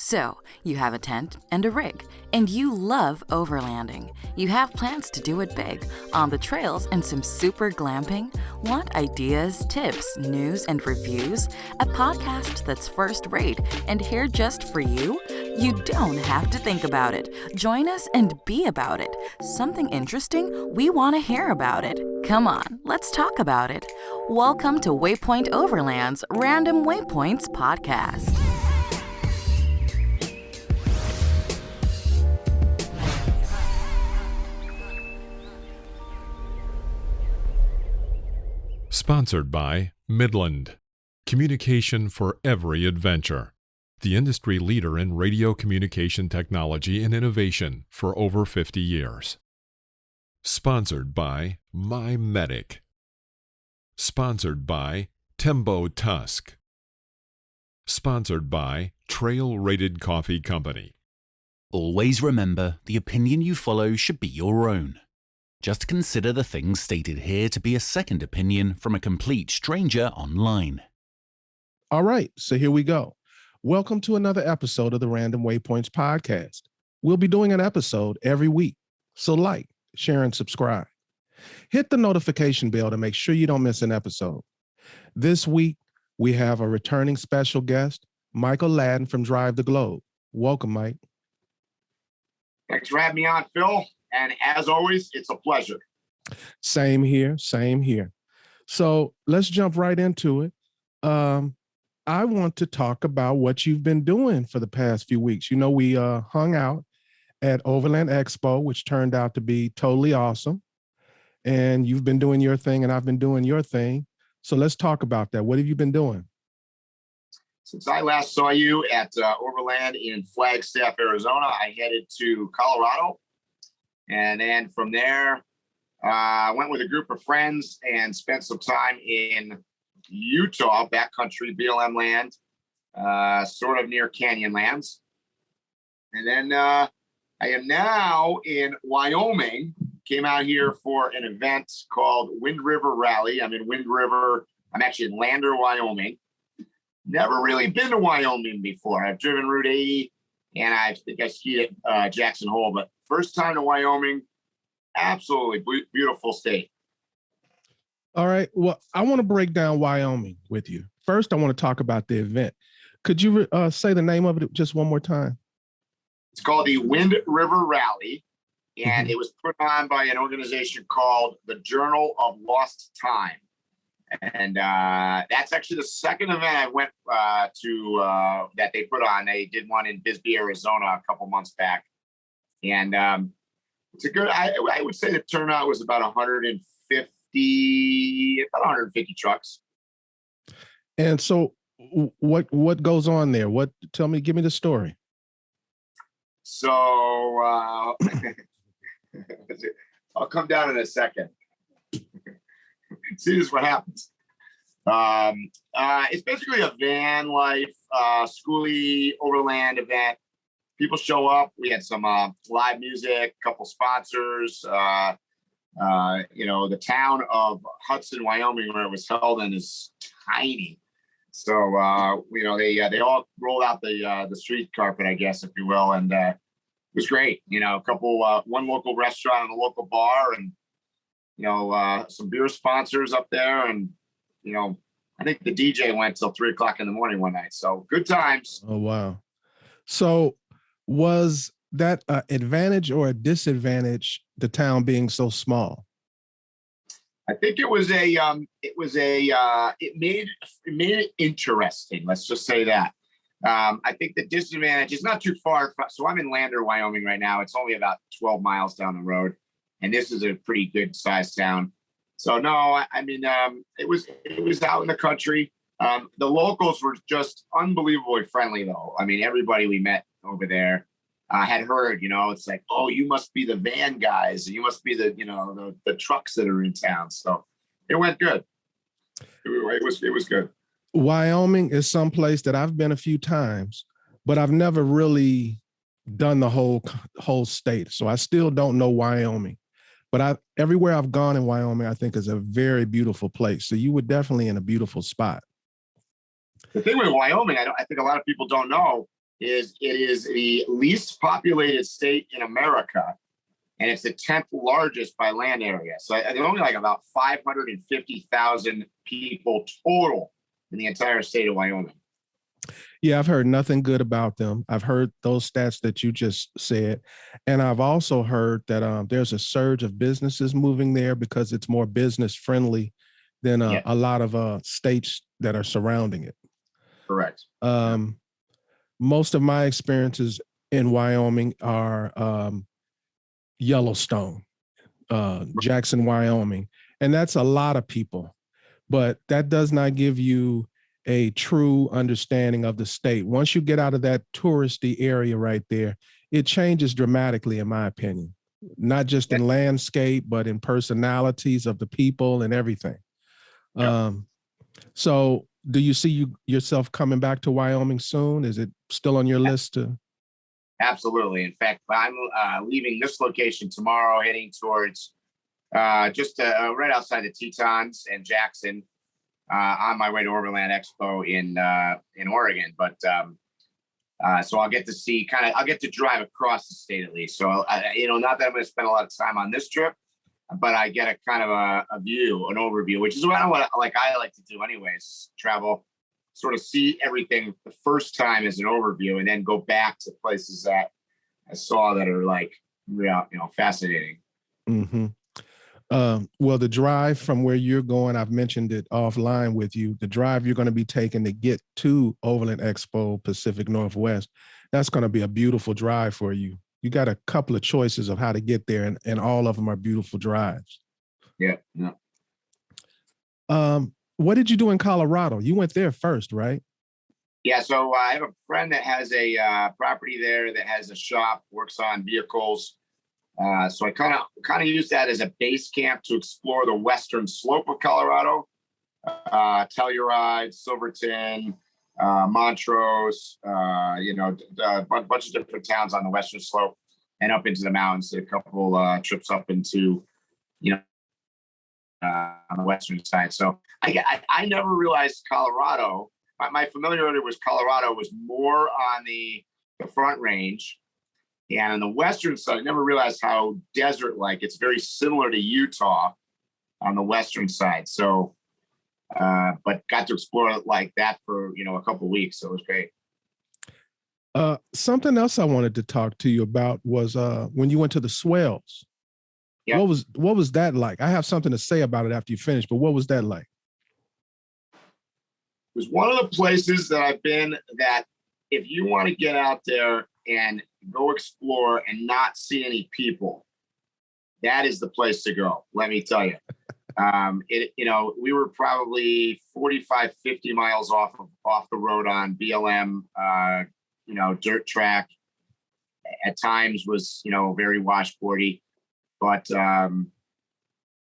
So, you have a tent and a rig, and you love overlanding. You have plans to do it big, on the trails and some super glamping? Want ideas, tips, news, and reviews? A podcast that's first rate and here just for you? You don't have to think about it. Join us and be about it. Something interesting? We want to hear about it. Come on, let's talk about it. Welcome to Waypoint Overland's Random Waypoints podcast. Sponsored by MIDLAND Communication for Every Adventure, the industry leader in radio communication technology and innovation for over 50 years. Sponsored by MYMEDIC. Sponsored by TEMBO TUSK. Sponsored by Trail Rated Coffee Company. Always remember, the opinion you follow should be your own. Just consider the things stated here to be a second opinion from a complete stranger online. All right, so here we go. Welcome to another episode of the Random Waypoints podcast. We'll be doing an episode every week, so like, share, and subscribe. Hit the notification bell to make sure you don't miss an episode. This week, we have a returning special guest, Michael Ladden from Drive the Globe. Welcome, Mike. Thanks for having me on, Phil. And as always, it's a pleasure. Same here, same here. So let's jump right into it. I want to talk about what you've been doing for the past few weeks. You know, we hung out at Overland Expo, which turned out to be totally awesome. And you've been doing your thing and I've been doing your thing. So let's talk about that. What have you been doing? Since I last saw you at Overland in Flagstaff, Arizona, I headed to Colorado. And then from there, I went with a group of friends and spent some time in Utah, backcountry BLM land, sort of near Canyonlands. And then I am now in Wyoming, came out here for an event called Wind River Rally. I'm in Wind River. I'm actually in Lander, Wyoming. Never really been to Wyoming before. I've driven Route 80 and I think I skied at Jackson Hole, but first time to Wyoming, absolutely beautiful state. All right. Well, I want to break down Wyoming with you. First, I want to talk about the event. Could you say the name of it just one more time? It's called the Wind River Rally, and it was put on by an organization called the Journal of Lost Time. And that's actually the second event I went to that they put on. They did one in Bisbee, Arizona a couple months back. And it's a good, I would say the turnout was about 150 trucks. And so what goes on there? Give me the story. So I'll come down in a second. See, this is what happens. It's basically a VANLIFE schoolie overland event. People show up. We had some live music, a couple sponsors. The town of Hudson, Wyoming, where it was held in, is tiny. So they all rolled out the street carpet, I guess, if you will, and it was great. You know, one local restaurant and a local bar, and some beer sponsors up there, and I think the DJ went till 3:00 in the morning one night. So good times. Oh wow! So was that an advantage or a disadvantage? The town being so small. I think it made it interesting. Let's just say that. I think the disadvantage is not too far. So I'm in Lander, Wyoming right now. It's only about 12 miles down the road. And this is a pretty good sized town. So no, it was out in the country. The locals were just unbelievably friendly though. I mean, everybody we met over there had heard, it's like, oh, you must be the van guys. You must be the trucks that are in town. So it went good. It was good. Wyoming is someplace that I've been a few times, but I've never really done the whole state. So I still don't know Wyoming. But everywhere I've gone in Wyoming, I think is a very beautiful place. So you were definitely in a beautiful spot. The thing with Wyoming, I think a lot of people don't know, is it is the least populated state in America, and it's the 10th largest by land area. So there's only like about 550,000 people total in the entire state of Wyoming. Yeah, I've heard nothing good about them. I've heard those stats that you just said. And I've also heard that there's a surge of businesses moving there because it's more business friendly than a lot of states that are surrounding it. Correct. Most of my experiences in Wyoming are Yellowstone, Jackson, Wyoming. And that's a lot of people, but that does not give you a true understanding of the state. Once you get out of that touristy area right there, it changes dramatically, in my opinion, not just in landscape, but in personalities of the people and everything. So do you see yourself coming back to Wyoming soon? Is it still on your list to? Absolutely. In fact, I'm leaving this location tomorrow, heading towards just right outside the Tetons and Jackson, on my way to Overland Expo in Oregon. But so I'll get to see I'll get to drive across the state at least. So, not that I'm going to spend a lot of time on this trip, but I get a kind of a view, an overview, which is what I like to do anyways, travel, sort of see everything the first time as an overview, and then go back to places that I saw that are like, fascinating. Mm-hmm. Well, the drive from where you're going, I've mentioned it offline with you, the drive you're going to be taking to get to Overland Expo Pacific Northwest, that's going to be a beautiful drive for you. You got a couple of choices of how to get there, and all of them are beautiful drives. Yeah. What did you do in Colorado? You went there first, right? Yeah, so I have a friend that has a property there that has a shop, works on vehicles. So I kind of use that as a base camp to explore the western slope of Colorado, Telluride, Silverton, Montrose, a bunch of different towns on the western slope, and up into the mountains. A couple trips up into, on the western side. So I never realized Colorado. My familiarity with Colorado was more on the Front Range. And on the western side, I never realized how desert-like. It's very similar to Utah on the western side. So, but got to explore it like that for, a couple of weeks. So it was great. Something else I wanted to talk to you about was when you went to the swells. Yep. What was that like? I have something to say about it after you finish, but what was that like? It was one of the places that I've been that if you want to get out there and go explore and not see any people, that is the place to go. Let me tell you. We were probably 45, 50 miles off the road on BLM, dirt track. At times was, very washboardy, but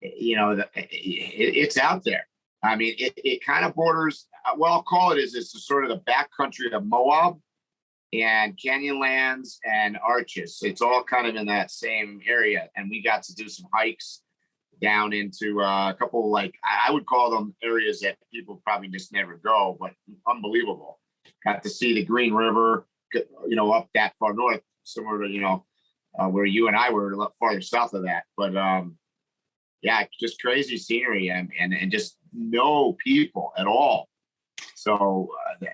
it's out there. I mean, it kind of borders, I'll call it it's sort of the backcountry of Moab and Canyonlands and Arches. It's all kind of in that same area. And we got to do some hikes down into a couple, I would call them areas that people probably just never go, but unbelievable. Got to see the Green River, up that far north, similar to, where you and I were a lot farther south of that. But just crazy scenery and just no people at all. So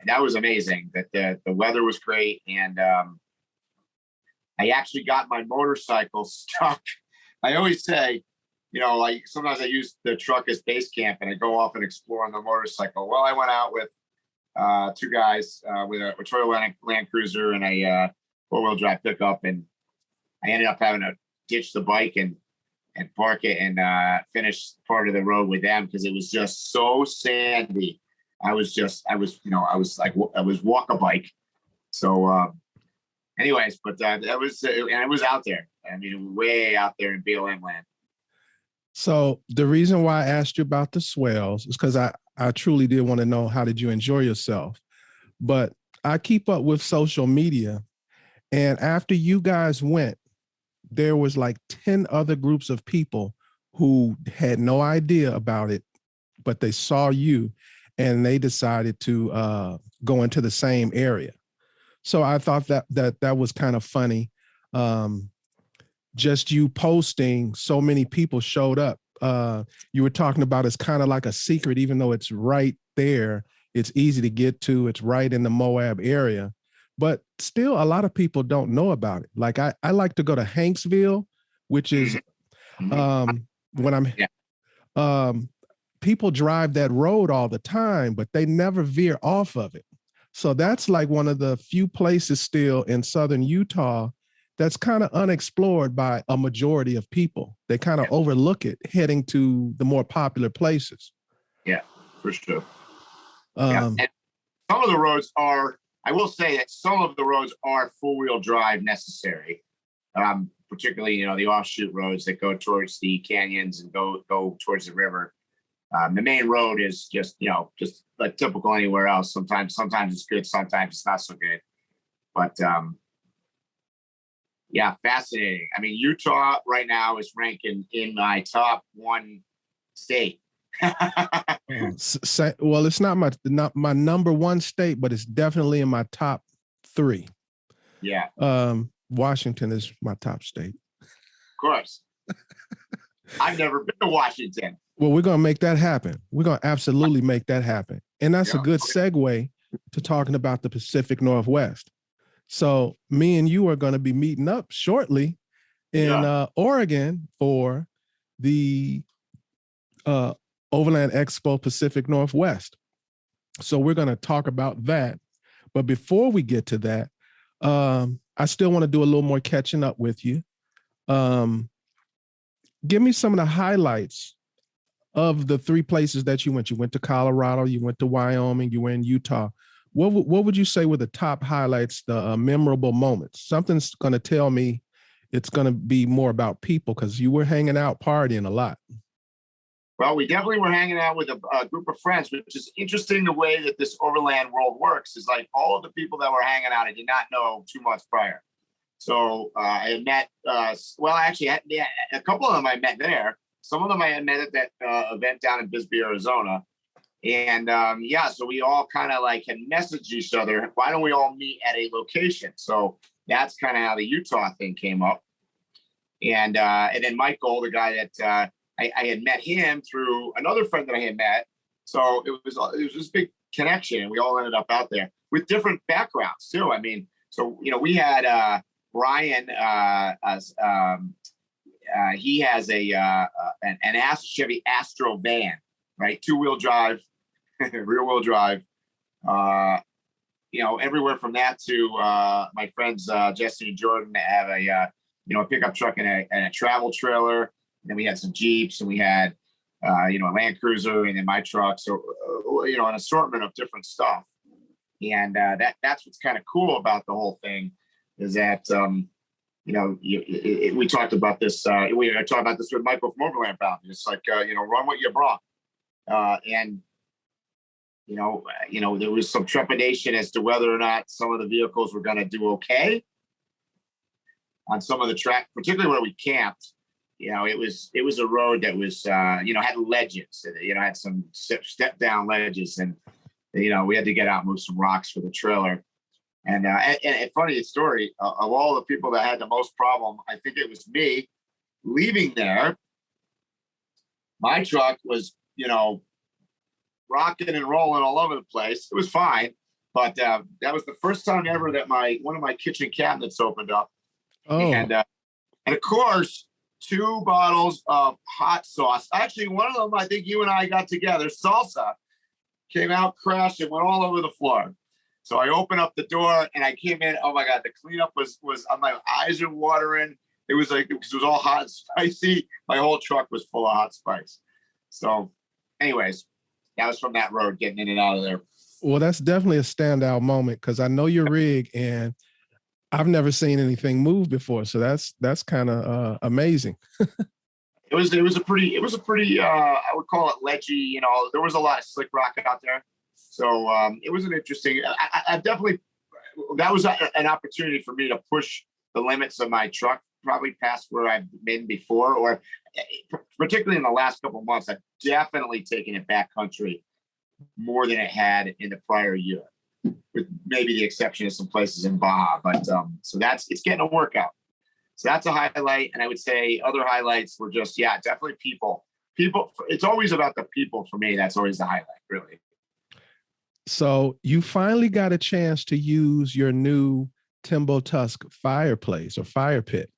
that was amazing. That the weather was great, and I actually got my motorcycle stuck. I always say, sometimes I use the truck as base camp, and I go off and explore on the motorcycle. Well, I went out with two guys with a Toyota Land Cruiser and a four-wheel drive pickup, and I ended up having to ditch the bike and park it and finish part of the road with them because it was just so sandy. I was walk a bike. So anyways, but that was, and it was out there. I mean, way out there in BLM land. So the reason why I asked you about the swells is because I truly did want to know, how did you enjoy yourself? But I keep up with social media, and after you guys went, there was like 10 other groups of people who had no idea about it, but they saw you and they decided to go into the same area. So I thought that was kind of funny. Just you posting, so many people showed up. You were talking about it's kind of like a secret, even though it's right there. It's easy to get to. It's right in the Moab area. But still, a lot of people don't know about it. Like I like to go to Hanksville, which is when I'm people drive that road all the time, but they never veer off of it. So that's like one of the few places still in southern Utah that's kind of unexplored by a majority of people. They kind of overlook it heading to the more popular places. Yeah, for sure. And some of the roads are, I will say that some of the roads are four-wheel drive necessary, particularly, the offshoot roads that go towards the canyons and go towards the river. The main road is just like typical anywhere else. Sometimes it's good, sometimes it's not so good. But fascinating. I mean, Utah right now is ranking in my top 1 state. Well, it's not my number 1 state, but it's definitely in my top 3. Yeah. Washington is my top state. Of course. I've never been to Washington. Well, we're going to make that happen. We're going to absolutely make that happen. And that's a good segue to talking about the Pacific Northwest. So me and you are going to be meeting up shortly in Oregon for the Overland Expo Pacific Northwest. So we're going to talk about that. But before we get to that, I still want to do a little more catching up with you. Give me some of the highlights of the 3 places that you went. You went to Colorado, you went to Wyoming, you were in Utah. What would you say were the top highlights, the memorable moments? Something's going to tell me it's going to be more about people because you were hanging out, partying a lot. Well, we definitely were hanging out with a group of friends, which is interesting. The way that this Overland world works is like all of the people that were hanging out, I did not know 2 months prior. So I had met, a couple of them I met there. Some of them I had met at that event down in Bisbee, Arizona. And so we all kind of like had messaged each other. Why don't we all meet at a location? So that's kind of how the Utah thing came up. And then Michael, the guy that I had met him through another friend that I had met. So it was this big connection, and we all ended up out there with different backgrounds too. I mean, so we had Brian he has an Chevy Astro van, right? 2-wheel drive, rear-wheel drive. Everywhere from that to my friends Jesse and Jordan have a pickup truck and a travel trailer. And then we had some Jeeps, and we had a Land Cruiser, and then my truck. So an assortment of different stuff. And that's what's kind of cool about the whole thing is that we talked about this. I talked about this with Michael from Overland Foundry. It's like run what you brought. And there was some trepidation as to whether or not some of the vehicles were going to do okay on some of the track, particularly where we camped. It was a road that was had ledges. Had some step down ledges, and we had to get out and move some rocks for the trailer. And a funny story, of all the people that had the most problem, I think it was me leaving there. My truck was, rocking and rolling all over the place. It was fine, but that was the first time ever that one of my kitchen cabinets opened up. Oh. And of course, 2 bottles of hot sauce. Actually, one of them, I think you and I got together, salsa, came out, crashed, and went all over the floor. So I opened up the door and I came in. Oh my God, the cleanup was my eyes are watering. It was like, because it was all hot and spicy. My whole truck was full of hot spice. So anyways, that was from that road, getting in and out of there. Well, that's definitely a standout moment because I know your rig and I've never seen anything move before. So that's kind of amazing. It was a pretty, I would call it ledgy, there was a lot of slick rock out there. So it was an interesting, I definitely, that was an opportunity for me to push the limits of my truck, probably past where I've been before, or particularly in the last couple of months, I've definitely taken it backcountry more than it had in the prior year. with maybe the exception of some places in Baja. But so it's getting a workout. So that's a highlight. And I would say other highlights were just, yeah, definitely people. People, it's always about the people for me. That's always the highlight, really. So you finally got a chance to use your new TEMBO TUSK fireplace or fire pit.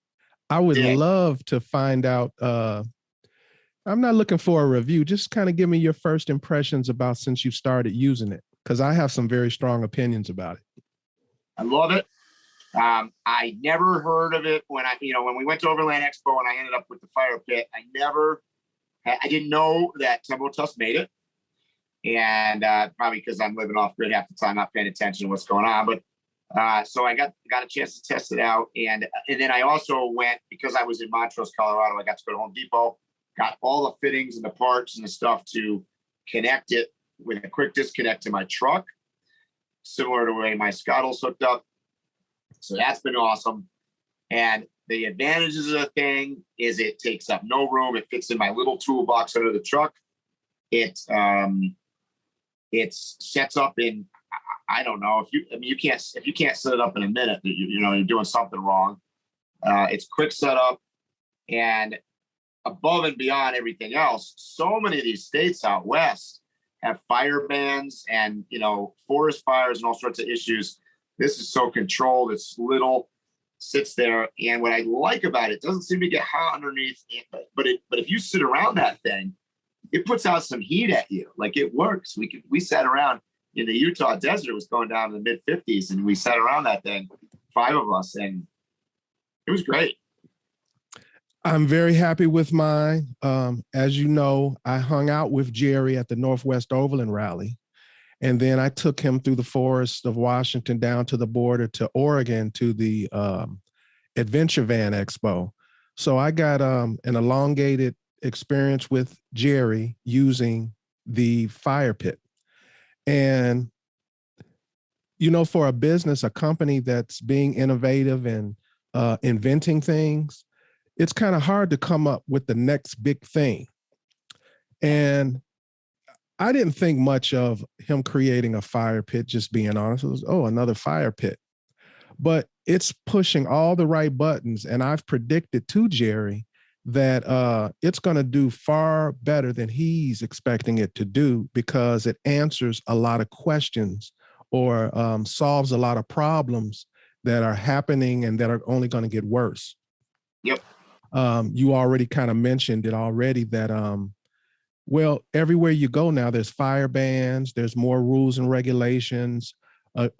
I would love to find out. I'm not looking for a review. Just kind of give me your first impressions about since you started using it, because I have some very strong opinions about it. I love it. I never heard of it when we went to Overland Expo and I ended up with the fire pit. I didn't know that TEMBO TUSK made it. And probably because I'm living off grid half the time, not paying attention to what's going on. But so I got a chance to test it out. And then I also went, because I was in Montrose, Colorado, I got to go to Home Depot, got all the fittings and the parts and the stuff to connect it with a quick disconnect to my truck, similar to the way my Scottle's hooked up. So that's been awesome. And the advantages of the thing is it takes up no room. It fits in my little toolbox under the truck. It sets up in, I don't know, if you can't set it up in a minute, you're doing something wrong. It's quick setup, and above and beyond everything else, so many of these states out west have fire bans and forest fires and all sorts of issues. This is so controlled. It's little, sits there, and what I like about it doesn't seem to get hot underneath. But if you sit around that thing, it puts out some heat at you. Like, it works. We sat around in the Utah desert. It was going down to the mid 50s, and we sat around that thing, 5 of us, and it was great. I'm very happy with mine. As you know, I hung out with Jerry at the Northwest Overland rally, and then I took him through the forest of Washington down to the border to Oregon to the Adventure Van Expo. So I got an elongated experience with Jerry using the fire pit. And, for a business, a company that's being innovative and inventing things, it's kind of hard to come up with the next big thing. And I didn't think much of him creating a fire pit, just being honest. It was, another fire pit. But it's pushing all the right buttons. And I've predicted to Jerry that it's going to do far better than he's expecting it to do, because it answers a lot of questions or solves a lot of problems that are happening and that are only going to get worse. Yep. You already kind of mentioned it already that, everywhere you go now, there's fire bans, there's more rules and regulations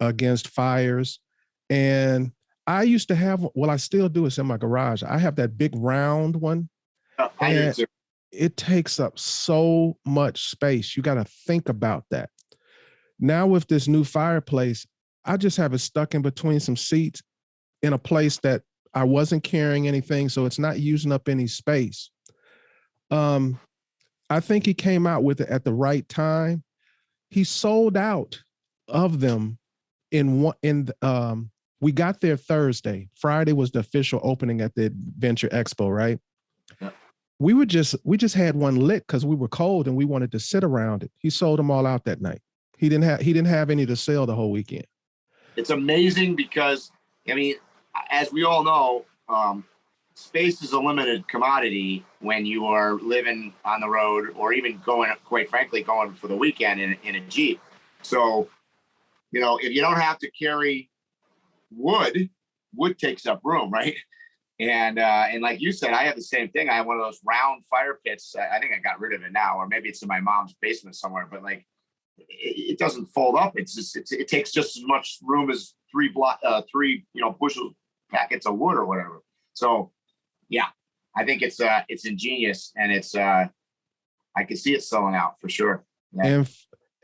against fires. And I used to have, I still do, it's in my garage. I have that big round one. And it takes up so much space. You got to think about that. Now with this new fireplace, I just have it stuck in between some seats in a place that I wasn't carrying anything, so it's not using up any space. I think he came out with it at the right time. He sold out of them we got there Thursday. Friday was the official opening at the Adventure Expo, right? Yeah. We just had one lit because we were cold and we wanted to sit around it. He sold them all out that night. He didn't have any to sell the whole weekend. It's amazing because, as we all know, space is a limited commodity when you are living on the road, or even going for the weekend in a Jeep. So, if you don't have to carry wood takes up room, right? And like you said, I have the same thing. I have one of those round fire pits. I think I got rid of it now, or maybe it's in my mom's basement somewhere, but it doesn't fold up. It takes just as much room as three bushel packets of wood or whatever. So yeah, I think it's ingenious, and I can see it selling out for sure. Yeah.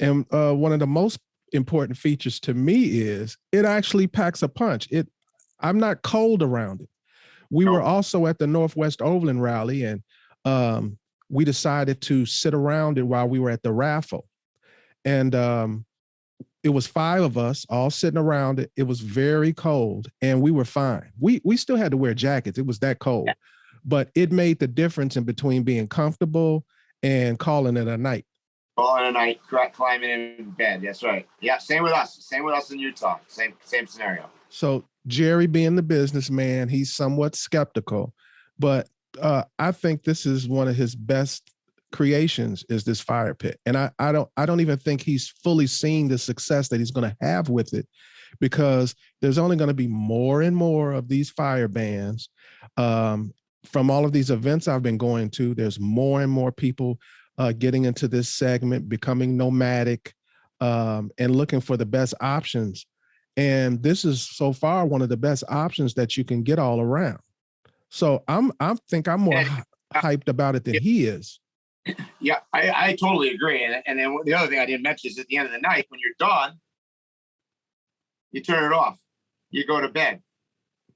And one of the most important features to me is it actually packs a punch. I'm not cold around it. We were also at the Northwest Overland rally, and we decided to sit around it while we were at the raffle. And it was 5 of us all sitting around it. It was very cold, and we were fine. We still had to wear jackets. It was that cold, but it made the difference in between being comfortable and calling it a night. Calling a night, climbing in bed. That's right. Yeah, same with us. Same with us in Utah. Same scenario. So Jerry, being the businessman, he's somewhat skeptical, but I think this is one of his best creations, is this fire pit. And I don't even think he's fully seen the success that he's going to have with it, because there's only going to be more and more of these fire bands. From all of these events I've been going to, there's more and more people getting into this segment, becoming nomadic, and looking for the best options. And this is so far one of the best options that you can get all around. So I think I'm more hyped about it than he is. Yeah, I totally agree. And then the other thing I didn't mention is at the end of the night, when you're done, you turn it off. You go to bed.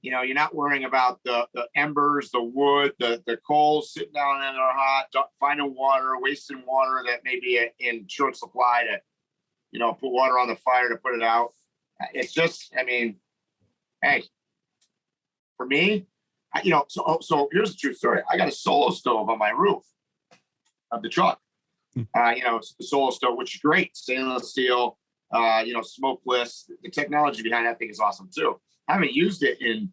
You know, you're not worrying about the embers, the wood, the coals sitting down in there hot, finding water, wasting water that may be in short supply to, you know, put water on the fire to put it out. It's just, I mean, hey, for me, so here's the true story. I got a solo stove on my roof of the truck. You know, it's the solo stove, which is great. Stainless steel, you know, smokeless. The technology behind that thing is awesome too. I haven't used it in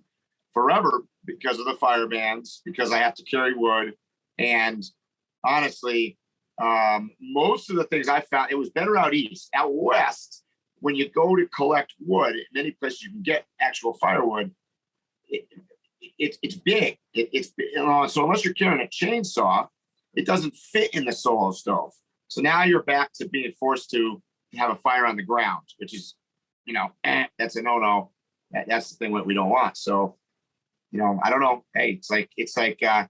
forever because of the fire bans, because I have to carry wood. And honestly, most of the things I found, it was better out east. Out west, when you go to collect wood, in many places you can get actual firewood. It's big. It's you know, so unless you're carrying a chainsaw, it doesn't fit in the solo stove. So now you're back to being forced to have a fire on the ground, which is, you know, that's a no-no. That's the thing that we don't want. So, you know, I don't know. Hey, it's like I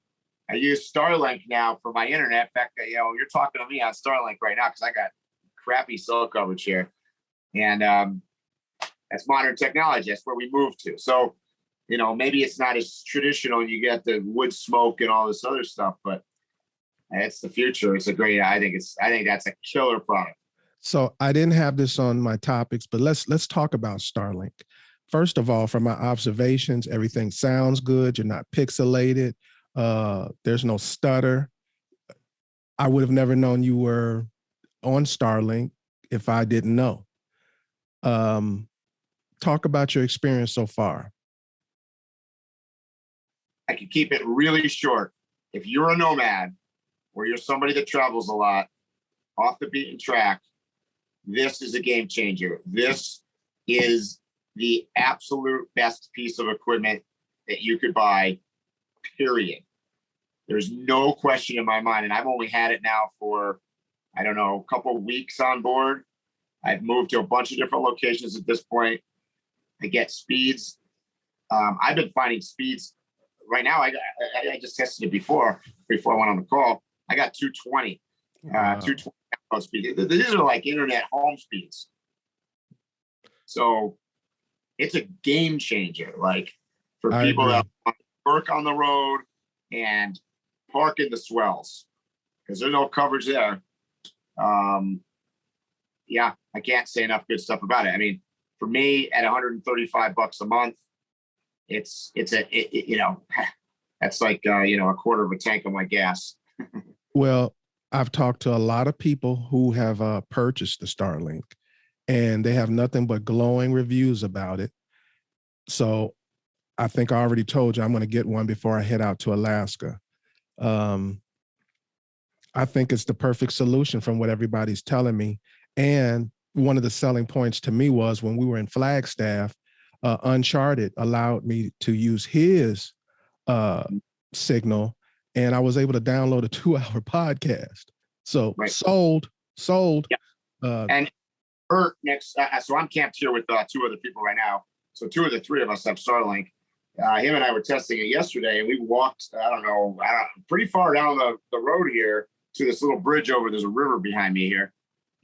use Starlink now for my internet. In fact, you know, you're talking to me on Starlink right now because I got crappy cell coverage here, and that's modern technology. That's where we moved to. So, you know, maybe it's not as traditional, and you get the wood smoke and all this other stuff, but it's the future. It's a great. I think that's a killer product. So I didn't have this on my topics, but let's talk about Starlink. First of all, from my observations, everything sounds good. You're not pixelated. There's no stutter. I would have never known you were on Starlink if I didn't know. Talk about your experience so far. I can keep it really short. If you're a nomad or you're somebody that travels a lot, off the beaten track, this is a game changer. This is the absolute best piece of equipment that you could buy, period. There's no question in my mind. And I've only had it now for, I don't know, a couple of weeks on board. I've moved to a bunch of different locations at this point. I get speeds. I've been finding speeds right now. I just tested it before I went on the call. I got 220, 220 speed. These are like internet home speeds. So it's a game changer, like for people that want to work on the road and park in the swells, because there's no coverage there. Yeah, I can't say enough good stuff about it. I mean, for me, at $135 a month, it's you know, that's like you know, a quarter of a tank of my gas. Well, I've talked to a lot of people who have purchased the Starlink, and they have nothing but glowing reviews about it. So I think I already told you I'm going to get one before I head out to Alaska. I think it's the perfect solution from what everybody's telling me. And one of the selling points to me was when we were in Flagstaff, Uncharted allowed me to use his signal, and I was able to download a 2-hour podcast. So right. sold. Yeah. And Bert next, so I'm camped here with 2 other people right now. So 2 of the 3 of us have Starlink. Him and I were testing it yesterday, and we walked, pretty far down the road here to this little bridge over. There's a river behind me here,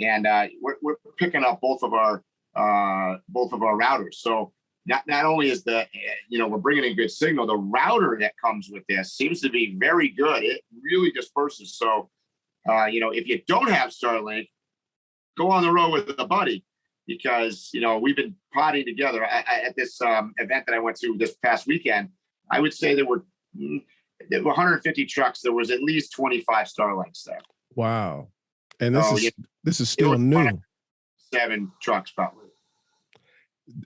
and we're picking up both of our routers. So not only is we're bringing in good signal, the router that comes with this seems to be very good. It really disperses. So if you don't have Starlink, go on the road with a buddy, because we've been potting together at this event that I went to this past weekend. I would say there were 150 trucks. There was at least 25 Starlinks there. Wow. And Oh, this is still new. 7 trucks probably.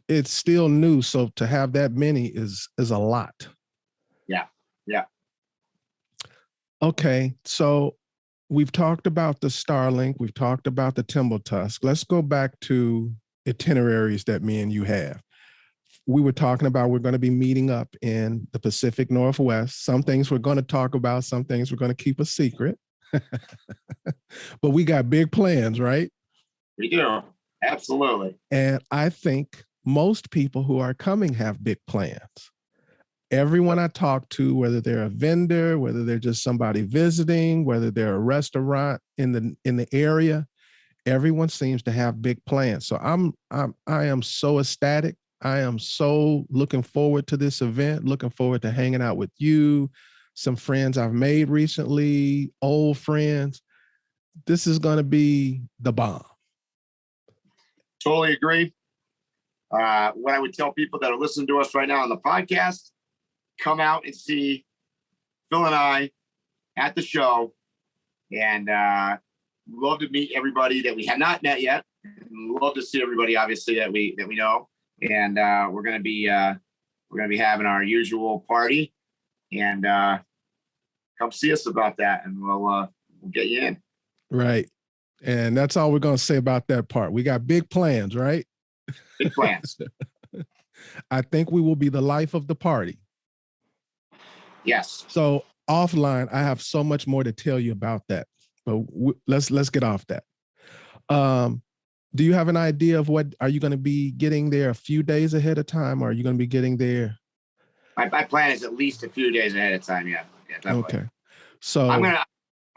It's still new, so to have that many is a lot. Yeah. Yeah. Okay, so we've talked about the Starlink, we've talked about the TEMBO TUSK. Let's go back to itineraries that me and you have. We were talking about we're going to be meeting up in the Pacific Northwest. Some things we're going to talk about, some things we're going to keep a secret. But we got big plans, right? We do. Absolutely. And I think most people who are coming have big plans. Everyone I talk to, whether they're a vendor, whether they're just somebody visiting, whether they're a restaurant in the area, everyone seems to have big plans. So I am so ecstatic. I am so looking forward to this event, looking forward to hanging out with you, some friends I've made recently, old friends. This is going to be the bomb. Totally agree. What I would tell people that are listening to us right now on the podcast, come out and see Phil and I at the show, and love to meet everybody that we have not met yet. Love to see everybody, obviously, that we know, and we're gonna be having our usual party, and come see us about that, and we'll get you in. Right, and that's all we're gonna say about that part. We got big plans, right? Big plans. I think we will be the life of the party. Yes. So offline, I have so much more to tell you about that, but let's get off that. Do you have an idea of what, are you going to be getting there a few days ahead of time, or are you going to be getting there? My plan is at least a few days ahead of time. Yeah. Okay. So I'm going to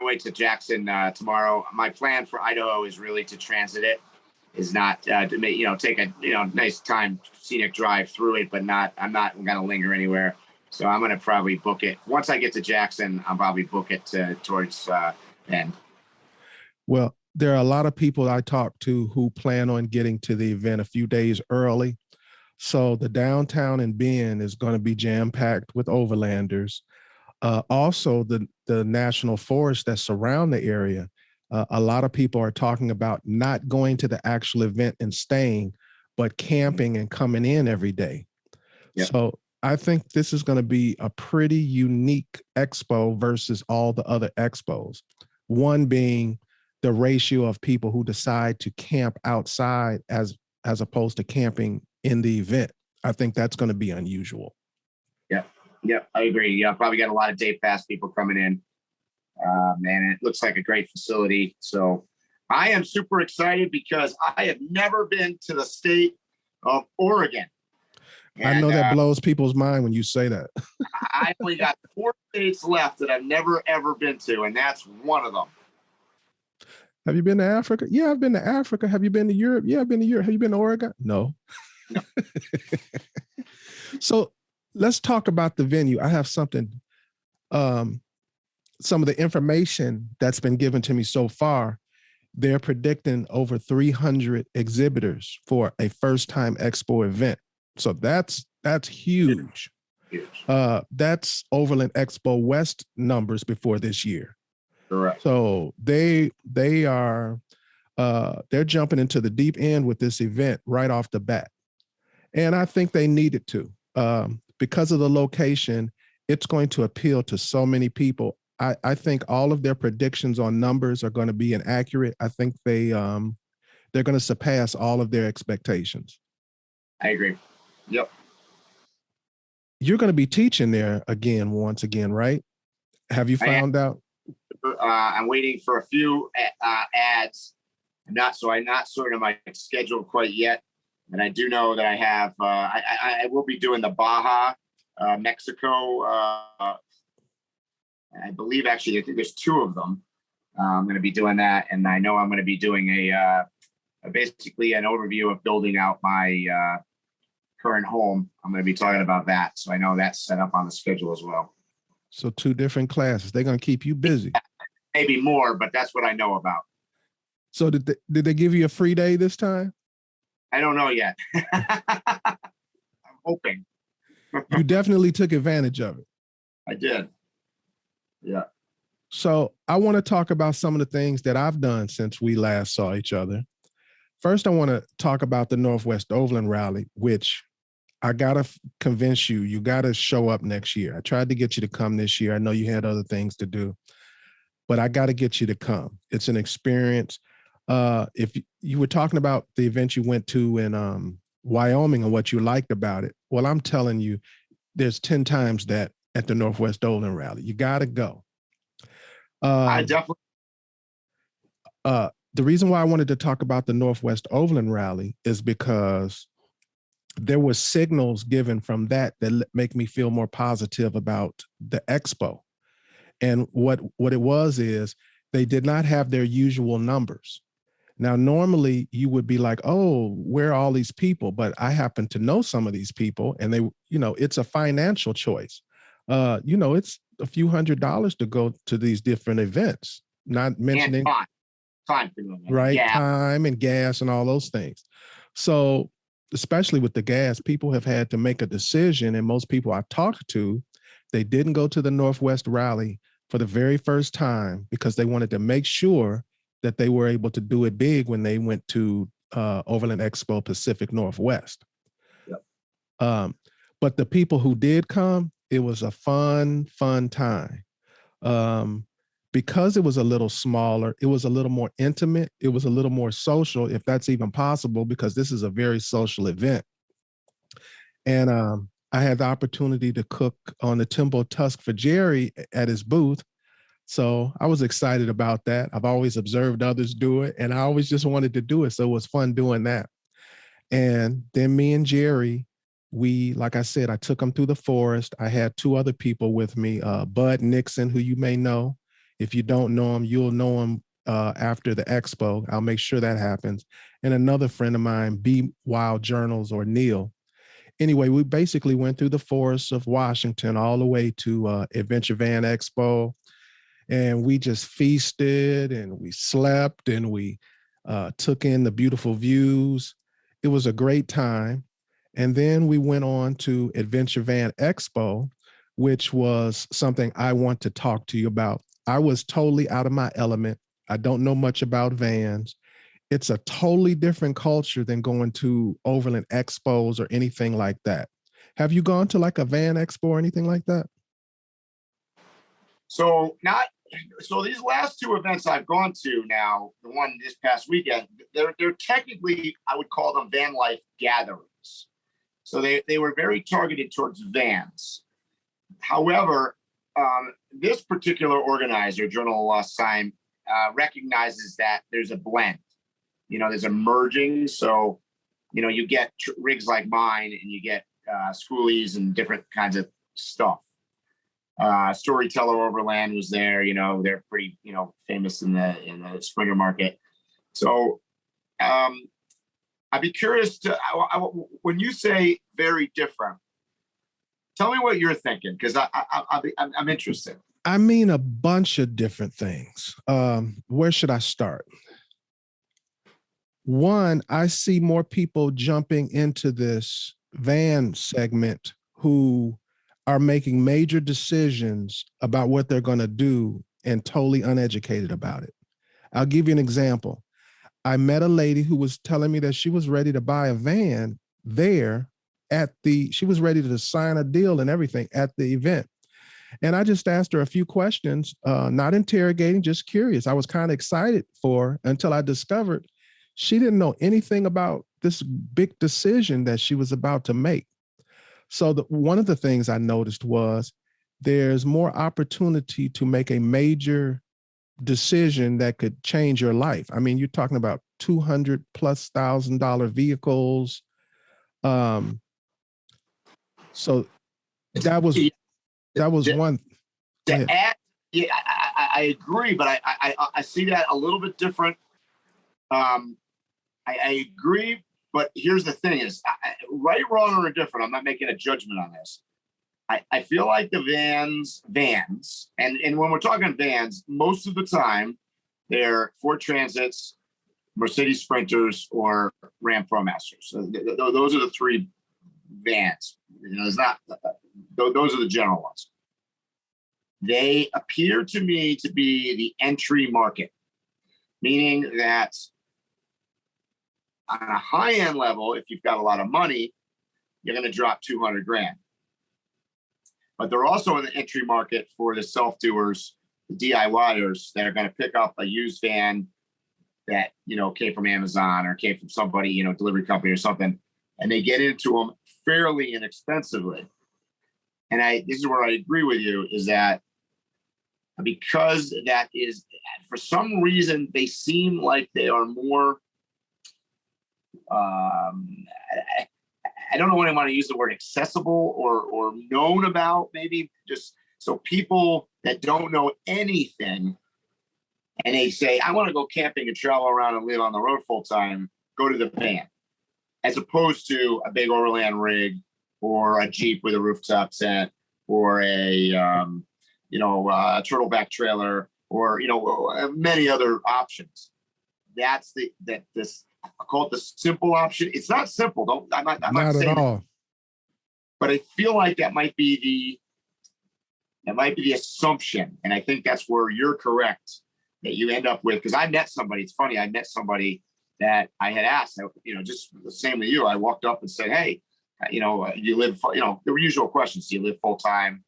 wait to Jackson tomorrow. My plan for Idaho is really to transit it, is not to make, take a, nice time, scenic drive through it, but I'm not going to linger anywhere. So I'm going to probably book it. Once I get to Jackson, I'll probably book it towards end. Well, there are a lot of people I talk to who plan on getting to the event a few days early. So the downtown in Bend is going to be jam-packed with overlanders. Also, the national forests that surround the area, a lot of people are talking about not going to the actual event and staying, but camping and coming in every day. Yep. So I think this is going to be a pretty unique expo versus all the other expos. One being the ratio of people who decide to camp outside as opposed to camping in the event. I think that's going to be unusual. Yeah, I agree. Yeah, probably got a lot of day pass people coming in. Man, it looks like a great facility. So I am super excited because I have never been to the state of Oregon. And, I know that blows people's mind when you say that. I only got 4 states left that I've never, ever been to, and that's one of them. Have you been to Africa? Yeah, I've been to Africa. Have you been to Europe? Yeah, I've been to Europe. Have you been to Oregon? No. So let's talk about the venue. I have something, some of the information that's been given to me so far. They're predicting over 300 exhibitors for a first-time expo event. So that's huge. Huge. That's Overland Expo West numbers before this year. Correct. So they're jumping into the deep end with this event right off the bat. And I think they needed to, because of the location, it's going to appeal to so many people. I think all of their predictions on numbers are going to be inaccurate. I think they're going to surpass all of their expectations. I agree. Yep. You're going to be teaching there once again, right? Have you found out? I'm waiting for a few ads. I'm not sort of my schedule quite yet, and I do know that I have. I will be doing the Baja, Mexico. I believe actually I think there's 2 of them. I'm going to be doing that, and I know I'm going to be doing basically an overview of building out my current home. I'm going to be talking about that, so I know that's set up on the schedule as well. So 2 different classes. They're going to keep you busy. Maybe more, but that's what I know about. So did they give you a free day this time? I don't know yet. I'm hoping. You definitely took advantage of it. I did. Yeah. So I want to talk about some of the things that I've done since we last saw each other. First, I want to talk about the Northwest Overland Rally, which I got to convince you, you got to show up next year. I tried to get you to come this year. I know you had other things to do, but I got to get you to come. It's an experience. If you were talking about the event you went to in Wyoming and what you liked about it, well, I'm telling you, there's 10 times that at the Northwest Overland Rally. You got to go. I definitely. The reason why I wanted to talk about the Northwest Overland Rally is because there were signals given from that make me feel more positive about the expo. And what it was is they did not have their usual numbers. Now, normally you would be like, oh, where are all these people? But I happen to know some of these people, and they, it's a financial choice. It's a few $100s to go to these different events, not mentioning time, right? Yeah. Time and gas and all those things. So especially with the gas, people have had to make a decision. And most people I've talked to, they didn't go to the Northwest Rally for the very first time because they wanted to make sure that they were able to do it big when they went to Overland Expo Pacific Northwest. Yep. But the people who did come, it was a fun time. Because it was a little smaller, it was a little more intimate, it was a little more social, if that's even possible, because this is a very social event. And I had the opportunity to cook on the TEMBO TUSK for Jerry at his booth. So I was excited about that. I've always observed others do it, and I always just wanted to do it. So it was fun doing that. And then me and Jerry, like I said, I took him through the forest. I had 2 other people with me, Bud Nixon, who you may know. If you don't know him, you'll know him after the expo. I'll make sure that happens. And another friend of mine, B Wild Journals, or Neil. Anyway, we basically went through the forests of Washington all the way to Adventure Van Expo. And we just feasted and we slept and we took in the beautiful views. It was a great time. And then we went on to Adventure Van Expo, which was something I want to talk to you about. I was totally out of my element. I don't know much about vans. It's a totally different culture than going to Overland Expos or anything like that. Have you gone to like a van expo or anything like that? So these last 2 events I've gone to now, the one this past weekend, they're technically, I would call them VANLIFE gatherings. So they were very targeted towards vans. However, this particular organizer, Journal of Lost Time, recognizes that there's a blend. There's a merging. So, you get rigs like mine, and you get schoolies and different kinds of stuff. Storyteller Overland was there. They're pretty, famous in the Springer market. So, I'd be curious when you say very different, tell me what you're thinking, because I'm interested. I mean, a bunch of different things. Where should I start? One, I see more people jumping into this van segment who are making major decisions about what they're going to do and totally uneducated about it. I'll give you an example. I met a lady who was telling me that she was ready to buy a van there she was ready to sign a deal and everything at the event. And I just asked her a few questions, not interrogating, just curious. I was kind of excited for her until I discovered she didn't know anything about this big decision that she was about to make. So one of the things I noticed was there's more opportunity to make a major decision that could change your life. I mean, you're talking about $200,000+ vehicles. So that was one. Yeah, I agree, but I see that a little bit different. I agree, but here's the thing: is right, wrong, or indifferent. I'm not making a judgment on this. I feel like the vans, and when we're talking vans, most of the time they're Ford Transits, Mercedes Sprinters, or Ram ProMasters. So those are the 3 vans. It's not. Those are the general ones. they appear to me to be the entry market, meaning that on a high-end level, if you've got a lot of money, you're going to drop 200 grand. But they're also in the entry market for the self-doers, the DIYers that are going to pick up a used van that, you know, came from Amazon or came from somebody, you know, delivery company or something, and they get into them fairly inexpensively. And this is where I agree with you, is that because that is, for some reason, they seem like they are more, I don't know when I want to use the word accessible or known about, maybe just so people that don't know anything and they say, I want to go camping and travel around and live on the road full time, go to the van, as opposed to a big Overland rig or a Jeep with a rooftop tent or a turtleback trailer or, you know, many other options. That's this, I call it the simple option. It's not simple. I'm not saying at all. But I feel like that might be the assumption. And I think that's where you're correct, that you end up with, because I met somebody, it's funny, I met somebody that I had asked, you know, just the same with you. I walked up and said, hey, you know, you live, you know, the usual questions. Do you live full time?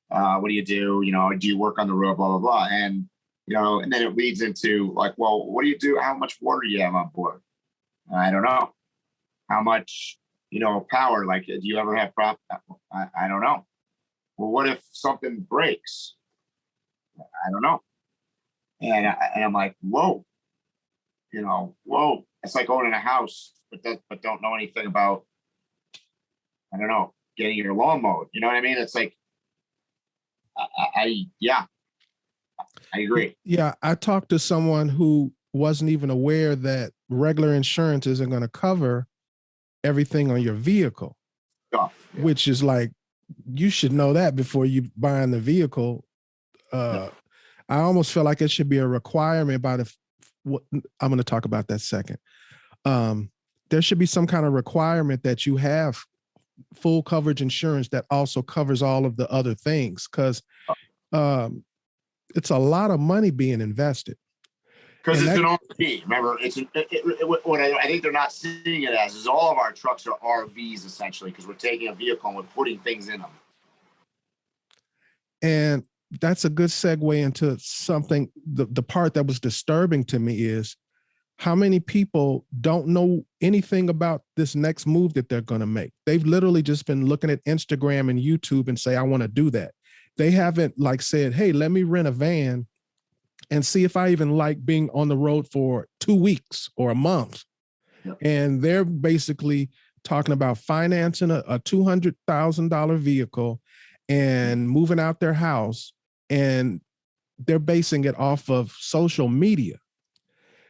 What do you do? You know, do you work on the road, blah, blah, blah. And, you know, and then it leads into like, well, what do you do? How much water do you have on board? I don't know. How much, you know, power, like, do you ever have I don't know. Well, what if something breaks? I don't know. And I'm like, whoa, you know, whoa. It's like owning a house, but don't know anything about, I don't know, getting your lawn mowed. You know what I mean? It's like, I agree. Yeah, I talked to someone who wasn't even aware that regular insurance isn't going to cover everything on your vehicle, which is like, you should know that before you buying the vehicle. I almost feel like it should be a requirement by I'm going to talk about that second. There should be some kind of requirement that you have full coverage insurance that also covers all of the other things, because it's a lot of money being invested. Because it's an RV. Remember, what I think they're not seeing it as is all of our trucks are RVs essentially, because we're taking a vehicle and we're putting things in them. And that's a good segue into something. The part that was disturbing to me is how many people don't know anything about this next move that they're going to make. They've literally just been looking at Instagram and YouTube and say, I want to do that. They haven't like said, hey, let me rent a van and see if I even like being on the road for 2 weeks or a month. Yep. And they're basically talking about financing a $200,000 vehicle and moving out their house, and they're basing it off of social media.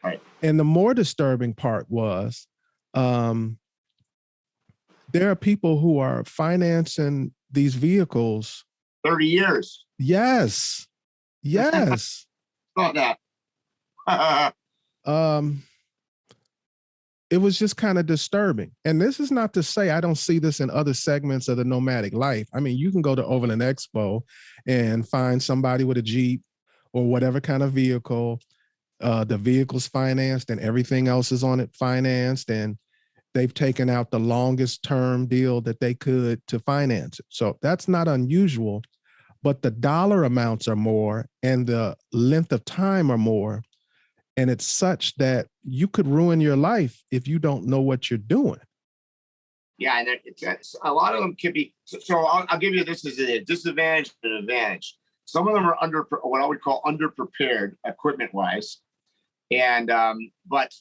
Right. And the more disturbing part was there are people who are financing these vehicles 30 years. Yes. Yes. Thought that. It was just kind of disturbing. And this is not to say I don't see this in other segments of the nomadic life. I mean, you can go to Overland Expo and find somebody with a Jeep or whatever kind of vehicle. The vehicle's financed and everything else is on it financed, and they've taken out the longest term deal that they could to finance it. So that's not unusual, but the dollar amounts are more and the length of time are more. And it's such that you could ruin your life if you don't know what you're doing. Yeah, and it's a lot of them can be. So I'll give you this as a disadvantage and an advantage. Some of them are what I would call underprepared equipment-wise, and but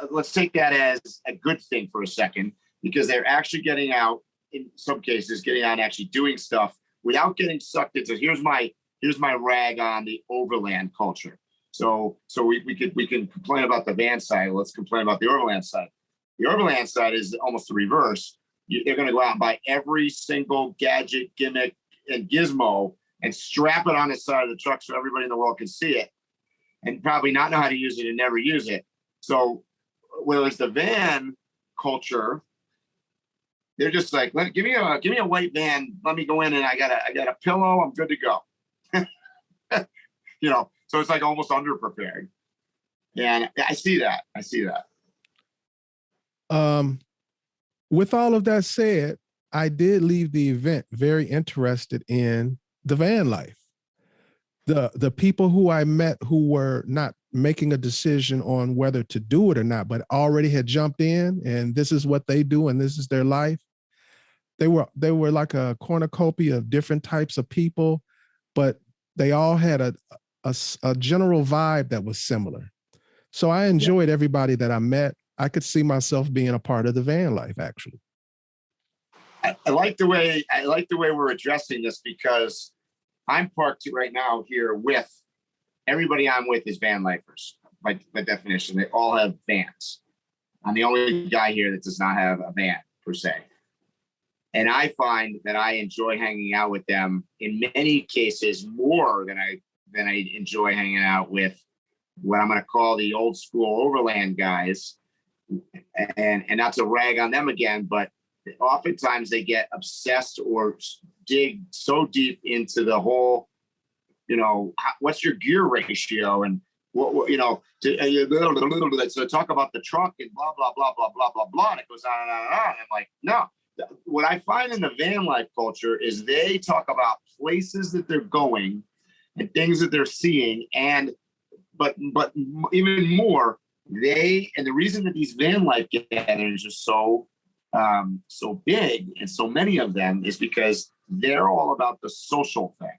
let's take that as a good thing for a second, because they're actually getting out, in some cases, getting out and actually doing stuff without getting sucked into. Here's my rag on the overland culture. So we can complain about the van side. Let's complain about the overland side. The overland side is almost the reverse. They're going to go out and buy every single gadget, gimmick, and gizmo and strap it on the side of the truck so everybody in the world can see it, and probably not know how to use it and never use it. So whereas the van culture, they're just like, give me a white van. Let me go in and I got a pillow. I'm good to go. So it's like almost underprepared. And I see that. With all of that said, I did leave the event very interested in the van life. The people who I met who were not making a decision on whether to do it or not, but already had jumped in, and this is what they do and this is their life. They were like a cornucopia of different types of people, but they all had a general vibe that was similar. So I enjoyed everybody that I met. I could see myself being a part of the van life, actually. I like the way we're addressing this, because I'm parked right now here with everybody I'm with is van lifers. By definition, they all have vans. I'm the only guy here that does not have a van per se. And I find that I enjoy hanging out with them in many cases more than I enjoy hanging out with what I'm going to call the old school Overland guys. And not to rag on them again, but oftentimes they get obsessed or dig so deep into the whole, what's your gear ratio and what so talk about the truck and blah, blah, blah, blah, blah, blah, blah. And it goes on and on and on. And I'm like, no. What I find in the van life culture is they talk about places that they're going and things that they're seeing. But even more, the reason that these van life gatherings are so big and so many of them is because they're all about the social thing.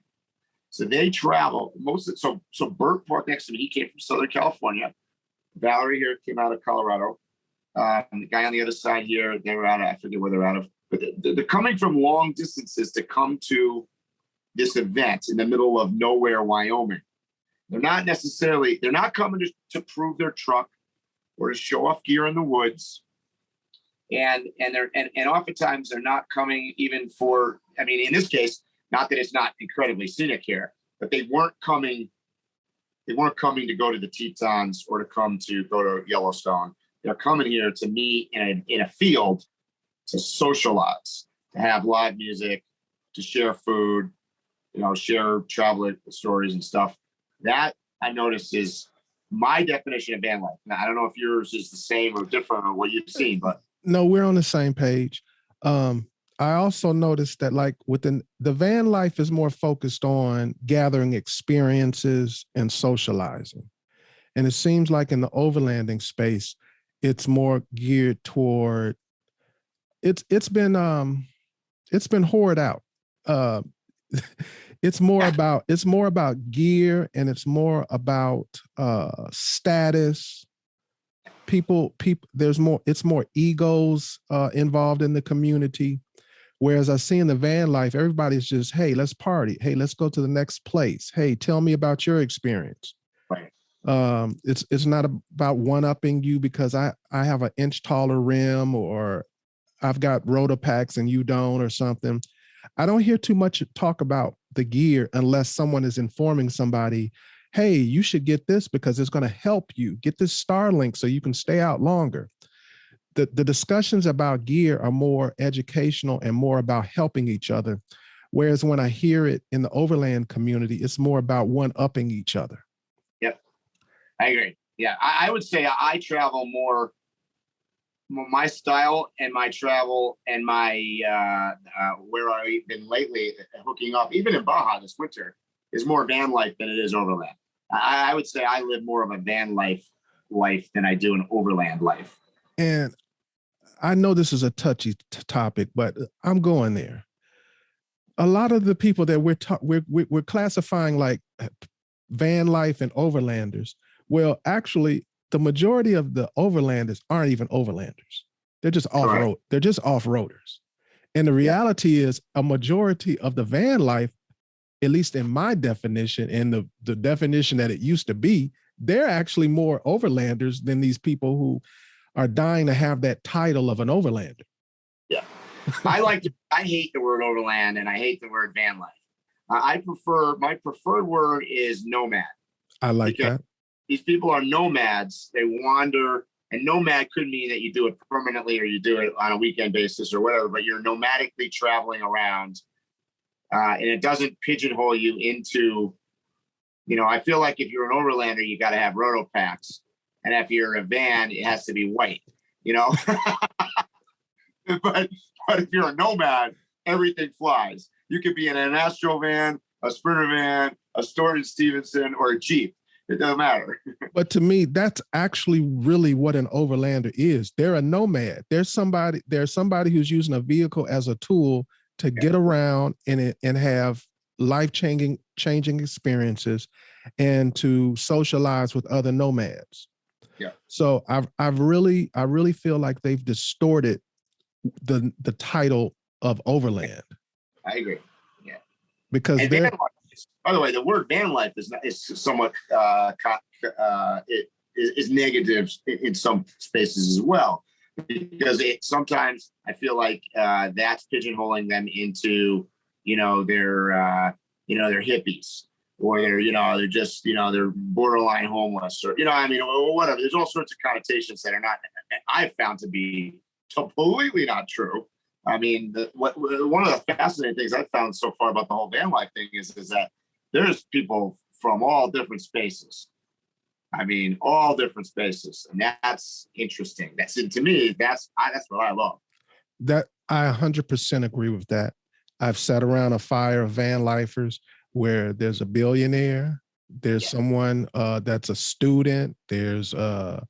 So they travel so Bert parked next to me. He came from Southern California. Valerie here came out of Colorado. The guy on the other side here, they're out of, I forget where they're out of, but they're coming from long distances to come to this event in the middle of nowhere, Wyoming. They're not coming to prove their truck or to show off gear in the woods. And oftentimes they're not coming even for, in this case, not that it's not incredibly scenic here, but they weren't coming to go to the Tetons or to go to Yellowstone. They're coming here to meet in a field, to socialize, to have live music, to share food, share travel stories and stuff. That I noticed is my definition of van life. Now, I don't know if yours is the same or different or what you've seen, but no, we're on the same page. I also noticed that like within the van life is more focused on gathering experiences and socializing. And it seems like in the overlanding space, it's more geared toward it's been hoard out. It's more about gear, and it's more about status. People it's more egos involved in the community. Whereas I see in the van life, everybody's just, hey, let's party. Hey, let's go to the next place. Hey, tell me about your experience. Right. It's not about one-upping you because I have an inch taller rim, or I've got rotor packs and you don't, or something. I don't hear too much talk about the gear unless someone is informing somebody, hey, you should get this because it's going to help you get this Starlink so you can stay out longer. The discussions about gear are more educational and more about helping each other. Whereas when I hear it in the overland community, it's more about one-upping each other. Yep, I agree. Yeah, I would say I travel more. My style and my travel and my where I've been lately hooking up, even in Baja this winter, is more van life than it is overland. I would say I live more of a van life than I do an overland life. And I know this is a touchy topic, but I'm going there. A lot of the people that we're classifying like van life and overlanders, well, actually, the majority of the overlanders aren't even overlanders. They're just off-road. Right. They're just off-roaders. And the reality is a majority of the van life, at least in my definition and the definition that it used to be, they're actually more overlanders than these people who are dying to have that title of an overlander. Yeah. I hate the word overland and I hate the word van life. My preferred word is nomad. I like that. These people are nomads. They wander, and nomad could mean that you do it permanently or you do it on a weekend basis or whatever, but you're nomadically traveling around. And it doesn't pigeonhole you into I feel like if you're an overlander, you got to have roto packs. And if you're a van, it has to be white, but if you're a nomad, everything flies. You could be in an Astro van, a Sprinter van, a Storage Stevenson, or a Jeep. It doesn't matter. But to me, that's actually really what an overlander is. They're a nomad. There's somebody who's using a vehicle as a tool to get around and have life-changing experiences and to socialize with other nomads. Yeah. So I really feel like they've distorted the title of Overland. I agree. Yeah. Because they're, by the way, the word van life is somewhat it is negative in some spaces as well, because sometimes I feel like that's pigeonholing them into they're hippies, or they're just they're borderline homeless, or or whatever. There's all sorts of connotations that are not, I've found to be completely not true. I mean, one of the fascinating things I've found so far about the whole van life thing is that there's people from all different spaces. I mean, all different spaces, and that's interesting. To me, that's what I love. That I 100% agree with that. I've sat around a fire of van lifers where there's a billionaire, there's someone that's a student, there's and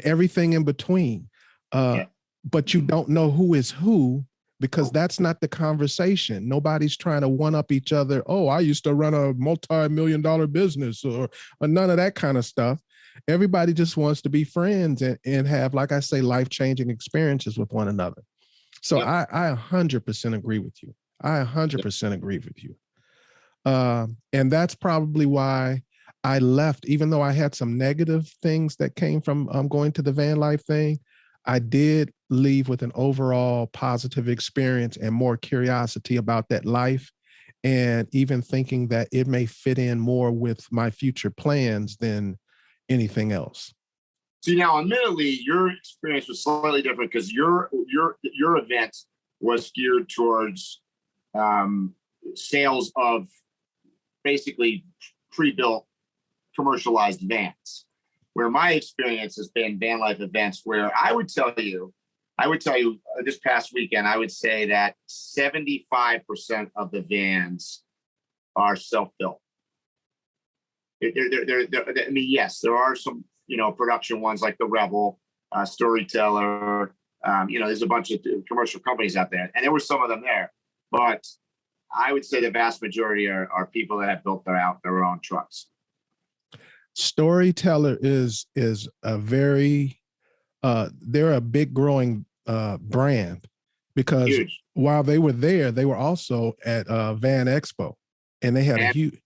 everything in between. But you don't know who is who, because that's not the conversation. Nobody's trying to one up each other. Oh, I used to run a multi-million-dollar business, or none of that kind of stuff. Everybody just wants to be friends and have, like I say, life-changing experiences with one another. So I 100% agree with you. I 100% agree with you. And that's probably why I left, even though I had some negative things that came from going to the van life thing. I did leave with an overall positive experience and more curiosity about that life, and even thinking that it may fit in more with my future plans than anything else. See, now, admittedly, your experience was slightly different, because your event was geared towards sales of basically pre-built commercialized vans, where my experience has been van life events where I would tell you this past weekend, I would say that 75% of the vans are self-built. I mean, yes, there are some, production ones like the Rebel, Storyteller. There's a bunch of commercial companies out there, and there were some of them there. But I would say the vast majority are people that have built their own trucks. Storyteller is a very they're a big growing brand, because Huge. While they were there, they were also at Van Expo, and they had a huge.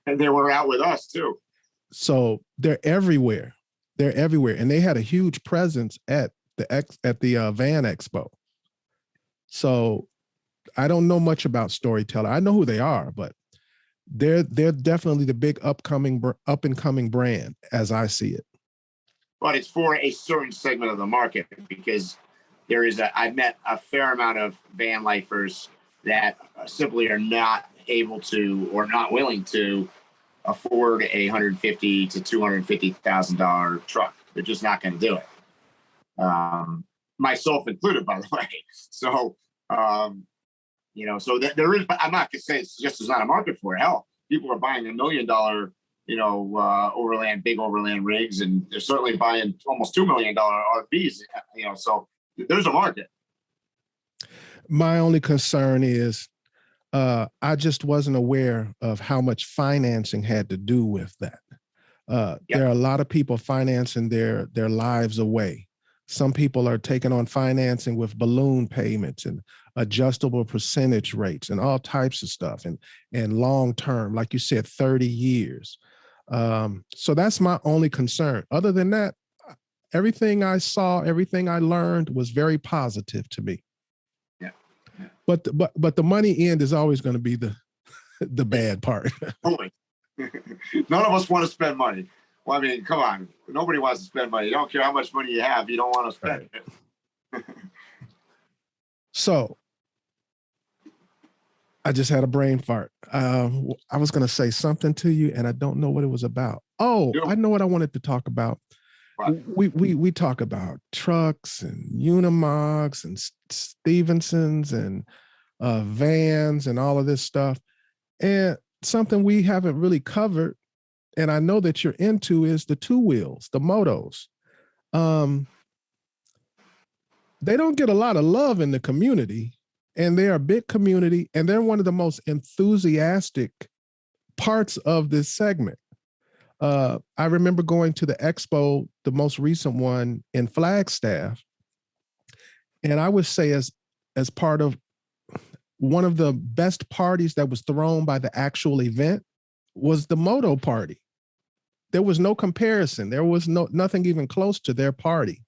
And they were out with us too. So they're everywhere. They're everywhere, and they had a huge presence at the Van Expo. So I don't know much about Storyteller. I know who they are, but they're definitely the big up and coming brand as I see it. But it's for a certain segment of the market, because I've met a fair amount of van lifers that simply are not able to, or not willing to, afford a $150,000 to $250,000 truck. They're just not going to do it. Myself included, by the way. So, so there is, I'm not going to say it's just there's not a market for it. Hell, people are buying $1 million, big overland rigs, and they're certainly buying almost $2 million RVs, so there's a market. My only concern is I just wasn't aware of how much financing had to do with that. There are a lot of people financing their lives away. Some people are taking on financing with balloon payments and adjustable percentage rates and all types of stuff, and long term, like you said, 30 years. So that's my only concern. Other than that, everything I saw, everything I learned was very positive to me. Yeah. But the money end is always going to be the bad part. None of us want to spend money. Well, I mean, come on. Nobody wants to spend money. You don't care how much money you have. You don't want to spend it. So I just had a brain fart. I was going to say something to you, and I don't know what it was about. Oh, I know what I wanted to talk about. We talk about trucks and Unimogs and Stevensons and vans and all of this stuff. And something we haven't really covered, and I know that you're into, is the two wheels, the motos. They don't get a lot of love in the community, and they're a big community, and they're one of the most enthusiastic parts of this segment. I remember going to the expo, the most recent one in Flagstaff, and I would say as part of one of the best parties that was thrown by the actual event was the moto party. There was no comparison. There was nothing even close to their party.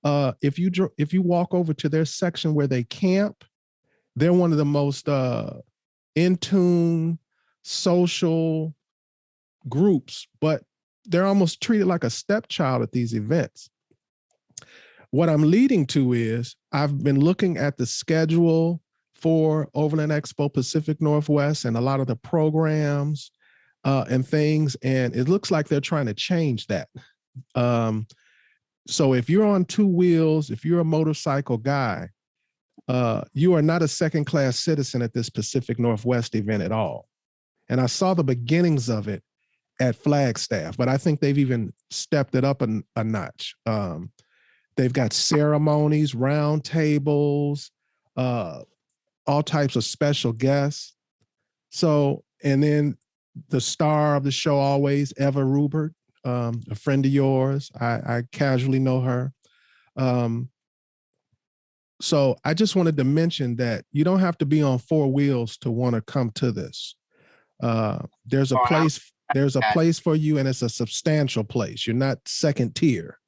If you walk over to their section where they camp, they're one of the most in tune, social groups, but they're almost treated like a stepchild at these events. What I'm leading to is I've been looking at the schedule for Overland Expo Pacific Northwest and a lot of the programs and things, and it looks like they're trying to change that. So if you're on two wheels, if you're a motorcycle guy, you are not a second-class citizen at this Pacific Northwest event at all. And I saw the beginnings of it at Flagstaff, but I think they've even stepped it up a notch. They've got ceremonies, round tables, all types of special guests. So, and then the star of the show always, Eva Rubert, a friend of yours. I casually know her. So I just wanted to mention that you don't have to be on four wheels to want to come to this. There's a place for you, and it's a substantial place. You're not second tier.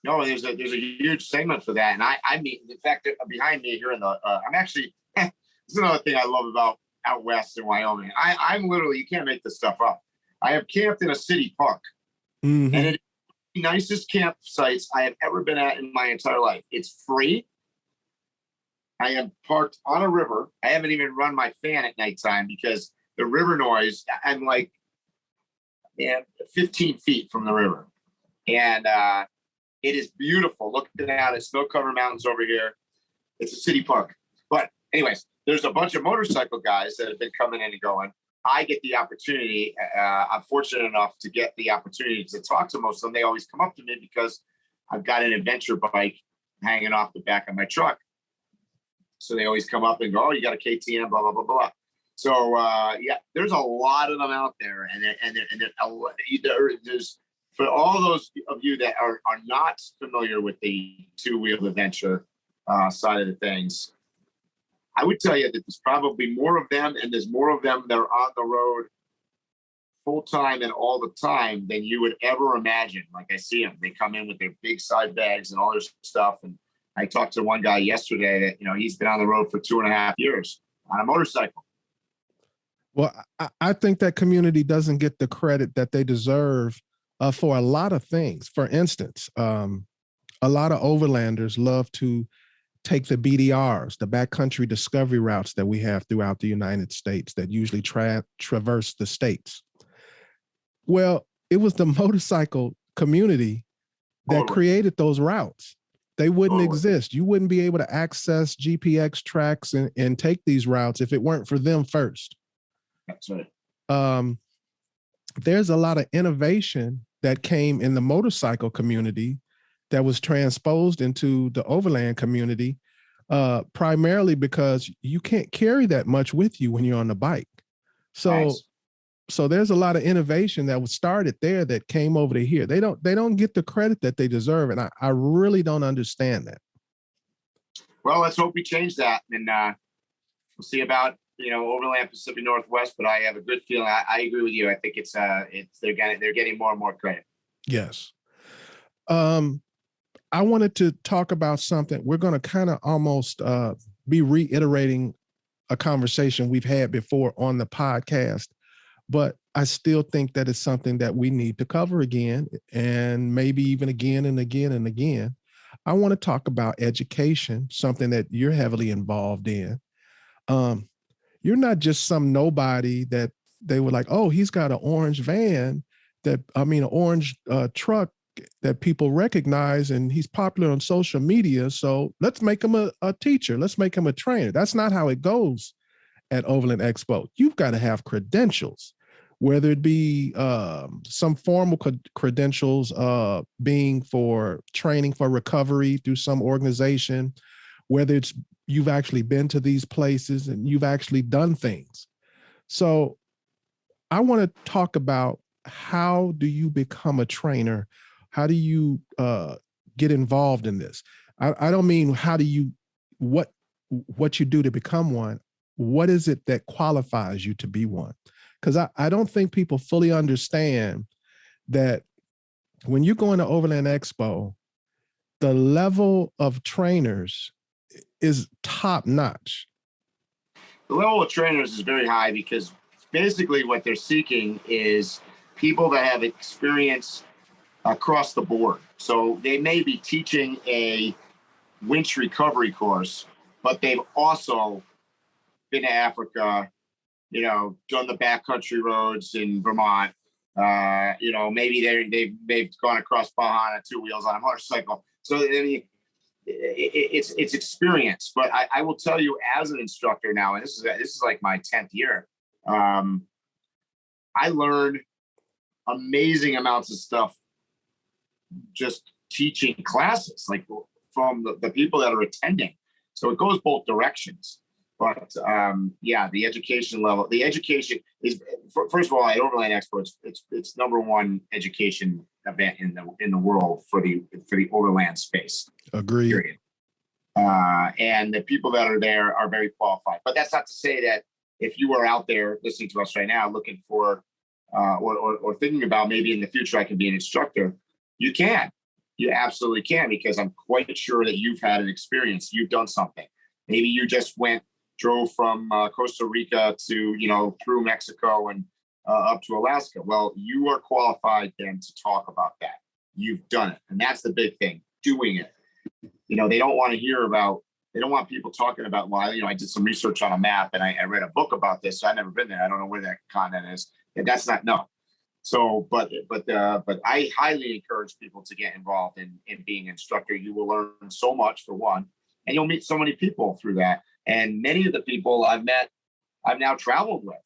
No, there's a huge segment for that. And I mean, in fact, behind me here in the, I'm actually, this is another thing I love about out west in Wyoming. I'm literally, you can't make this stuff up. I have camped in a city park, and it's the nicest campsites I have ever been at in my entire life. It's free. I am parked on a river. I haven't even run my fan at nighttime because the river noise, I'm like 15 feet from the river. And it is beautiful looking out at snow-covered mountains over here. It's a city park. But anyways, there's a bunch of motorcycle guys that have been coming in and going. I get the opportunity. I'm fortunate enough to get the opportunity to talk to most of them. They always come up to me because I've got an adventure bike hanging off the back of my truck. So they always come up and go, "Oh, you got a KTM, blah, blah, blah, blah." So yeah, there's a lot of them out there. And there's, for all those of you that are not familiar with the two-wheel adventure side of the things, I would tell you that there's probably more of them, and there's more of them that are on the road full-time and all the time than you would ever imagine. Like, I see them. They come in with their big side bags and all their stuff. And I talked to one guy yesterday that, he's been on the road for 2.5 years on a motorcycle. Well, I think that community doesn't get the credit that they deserve for a lot of things. For instance, a lot of overlanders love to take the BDRs, the backcountry discovery routes that we have throughout the United States that usually traverse the states. Well, it was the motorcycle community that created those routes. They wouldn't exist. You wouldn't be able to access GPX tracks and take these routes if it weren't for them first. That's right. There's a lot of innovation that came in the motorcycle community that was transposed into the overland community, primarily because you can't carry that much with you when you're on the bike. So there's a lot of innovation that was started there that came over to here. They don't get the credit that they deserve, and I really don't understand that. Well, let's hope we change that, and we'll see about Overland Pacific Northwest. But I have a good feeling. I agree with you. I think they're getting more and more credit. Yes. I wanted to talk about something. We're going to kind of almost be reiterating a conversation we've had before on the podcast, but I still think that it's something that we need to cover again, and maybe even again and again and again. I want to talk about education, something that you're heavily involved in. You're not just some nobody that they were like, oh, he's got an orange van an orange truck that people recognize, and he's popular on social media. So let's make him a teacher. Let's make him a trainer. That's not how it goes at Overland Expo. You've got to have credentials, whether it be some formal credentials being for training for recovery through some organization, whether it's you've actually been to these places and you've actually done things. So I want to talk about, how do you become a trainer? How do you get involved in this? I don't mean what you do to become one. What is it that qualifies you to be one? Because I don't think people fully understand that when you go into Overland Expo, the level of trainers is top notch. The level of trainers is very high because basically what they're seeking is people that have experience across the board. So they may be teaching a winch recovery course, but they've also been to Africa, done the backcountry roads in Vermont. Maybe they've gone across Baja on 2 wheels on a motorcycle. So I mean, it's experience. But I will tell you, as an instructor now, and this is like my 10th year, I learned amazing amounts of stuff just teaching classes, like from the people that are attending. So it goes both directions. But the education level, the education is, first of all, at Overland Expo, it's number one education event in the world for the Overland space. Agreed. Period. And the people that are there are very qualified. But that's not to say that if you are out there listening to us right now, looking for or thinking about maybe in the future I can be an instructor, you absolutely can, because I'm quite sure that you've had an experience. You've done something. Maybe you just drove from Costa Rica to, through Mexico and up to Alaska. Well, you are qualified then to talk about that. You've done it. And that's the big thing, doing it. They don't want to they don't want people talking about, well, I did some research on a map and I read a book about this. So I've never been there. I don't know where that content is. And that's not, no. So, but I highly encourage people to get involved in being an instructor. You will learn so much, for one, and you'll meet so many people through that. And many of the people I've now traveled with,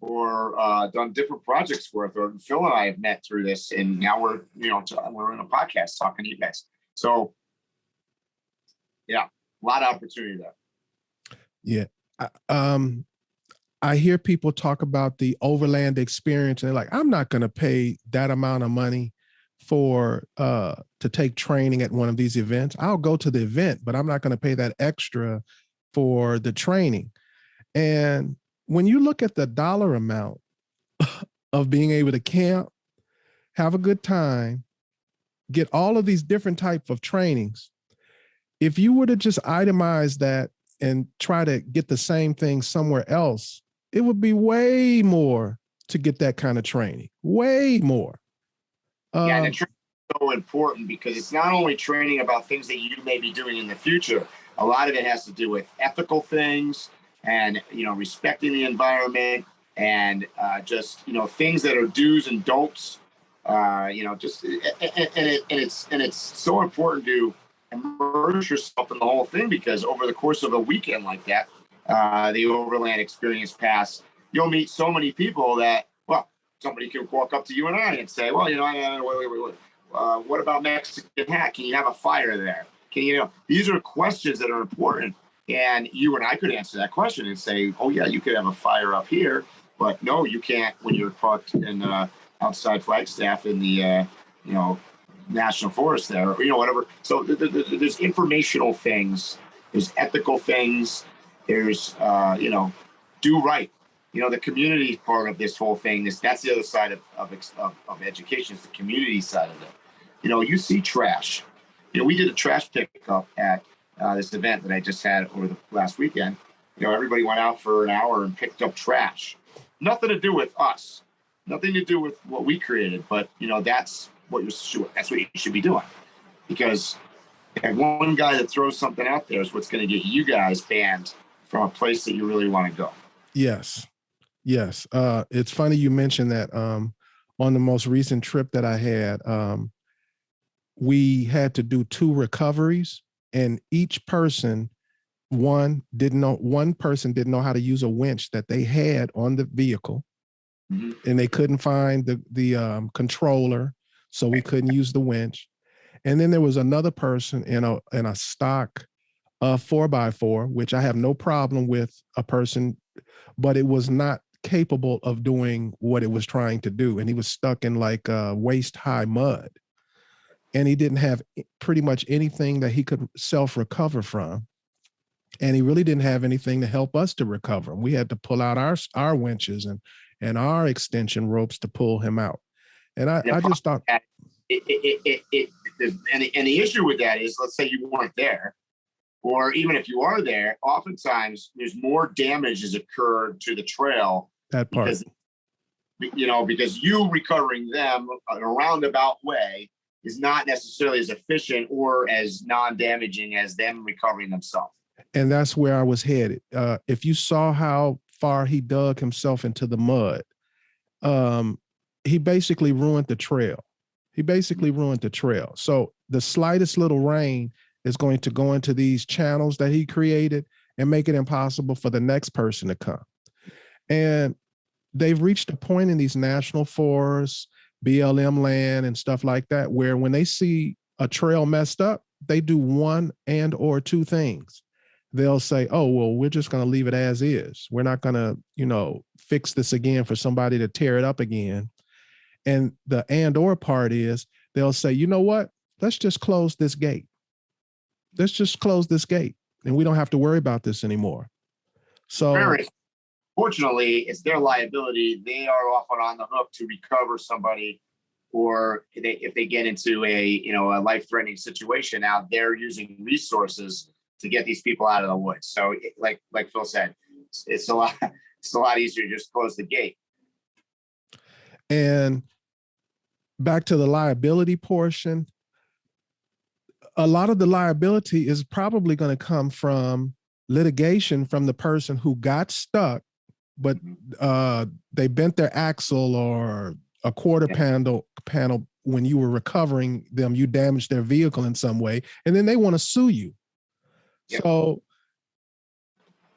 or done different projects with, or Phil and I have met through this, and now we're in a podcast talking to you guys. So, yeah, a lot of opportunity there. Yeah. I hear people talk about the Overland experience, and they're like, I'm not going to pay that amount of money to take training at one of these events. I'll go to the event, but I'm not going to pay that extra for the training. And when you look at the dollar amount of being able to camp, have a good time, get all of these different types of trainings, if you were to just itemize that and try to get the same thing somewhere else, it would be way more to get that kind of training, way more. Yeah, and the training is so important because it's not only training about things that you may be doing in the future. A lot of it has to do with ethical things and, respecting the environment and just, things that are do's and don'ts, it's so important to immerse yourself in the whole thing, because over the course of a weekend like that, the Overland Experience Pass, you'll meet so many people that, well, somebody can walk up to you and I and say, well, what about Mexican Hat? Can you have a fire there? These are questions that are important. And you and I could answer that question and say, oh, yeah, you could have a fire up here, but no, you can't when you're parked in outside Flagstaff in the, National Forest there, or, whatever. So there's informational things, there's ethical things, there's, do right. The community part of this whole thing, that's the other side of education, is the community side of it. You see trash. We did a trash pickup at this event that I just had over the last weekend. Everybody went out for an hour and picked up trash. Nothing to do with us, nothing to do with what we created, but that's what you should be doing, because one guy that throws something out there is what's going to get you guys banned from a place that you really want to go. Yes. Yes. It's funny you mentioned that. On the most recent trip that I had, we had to do 2 recoveries, and each person, one person didn't know how to use a winch that they had on the vehicle, and they couldn't find the controller, so we couldn't use the winch. And then there was another person in a stock 4x4, which I have no problem with a person, but it was not capable of doing what it was trying to do. And he was stuck in like waist high mud. And he didn't have pretty much anything that he could self-recover from. And he really didn't have anything to help us to recover. We had to pull out our winches and our extension ropes to pull him out. And I just thought. And the issue with that is, let's say you weren't there, or even if you are there, oftentimes there's more damage has occurred to the trail. That part. Because you recovering them in a roundabout way is not necessarily as efficient or as non-damaging as them recovering themselves. And that's where I was headed. If you saw how far he dug himself into the mud, he basically ruined the trail. So the slightest little rain is going to go into these channels that he created and make it impossible for the next person to come. And they've reached a point in these national forests, BLM land and stuff like that, where when they see a trail messed up, they do one or two things. They'll say, oh, well, we're just going to leave it as is. We're not going to, fix this again for somebody to tear it up again. And the or part is they'll say, you know what? Let's just close this gate. And we don't have to worry about this anymore. So fortunately, it's their liability. They are often on the hook to recover somebody, or if they get into a life-threatening situation. Now they're using resources to get these people out of the woods. So like Phil said, it's a lot easier to just close the gate. And back to the liability portion, a lot of the liability is probably going to come from litigation from the person who got stuck, but they bent their axle or a quarter panel when you were recovering them, you damaged their vehicle in some way, and then they want to sue you. Yep. So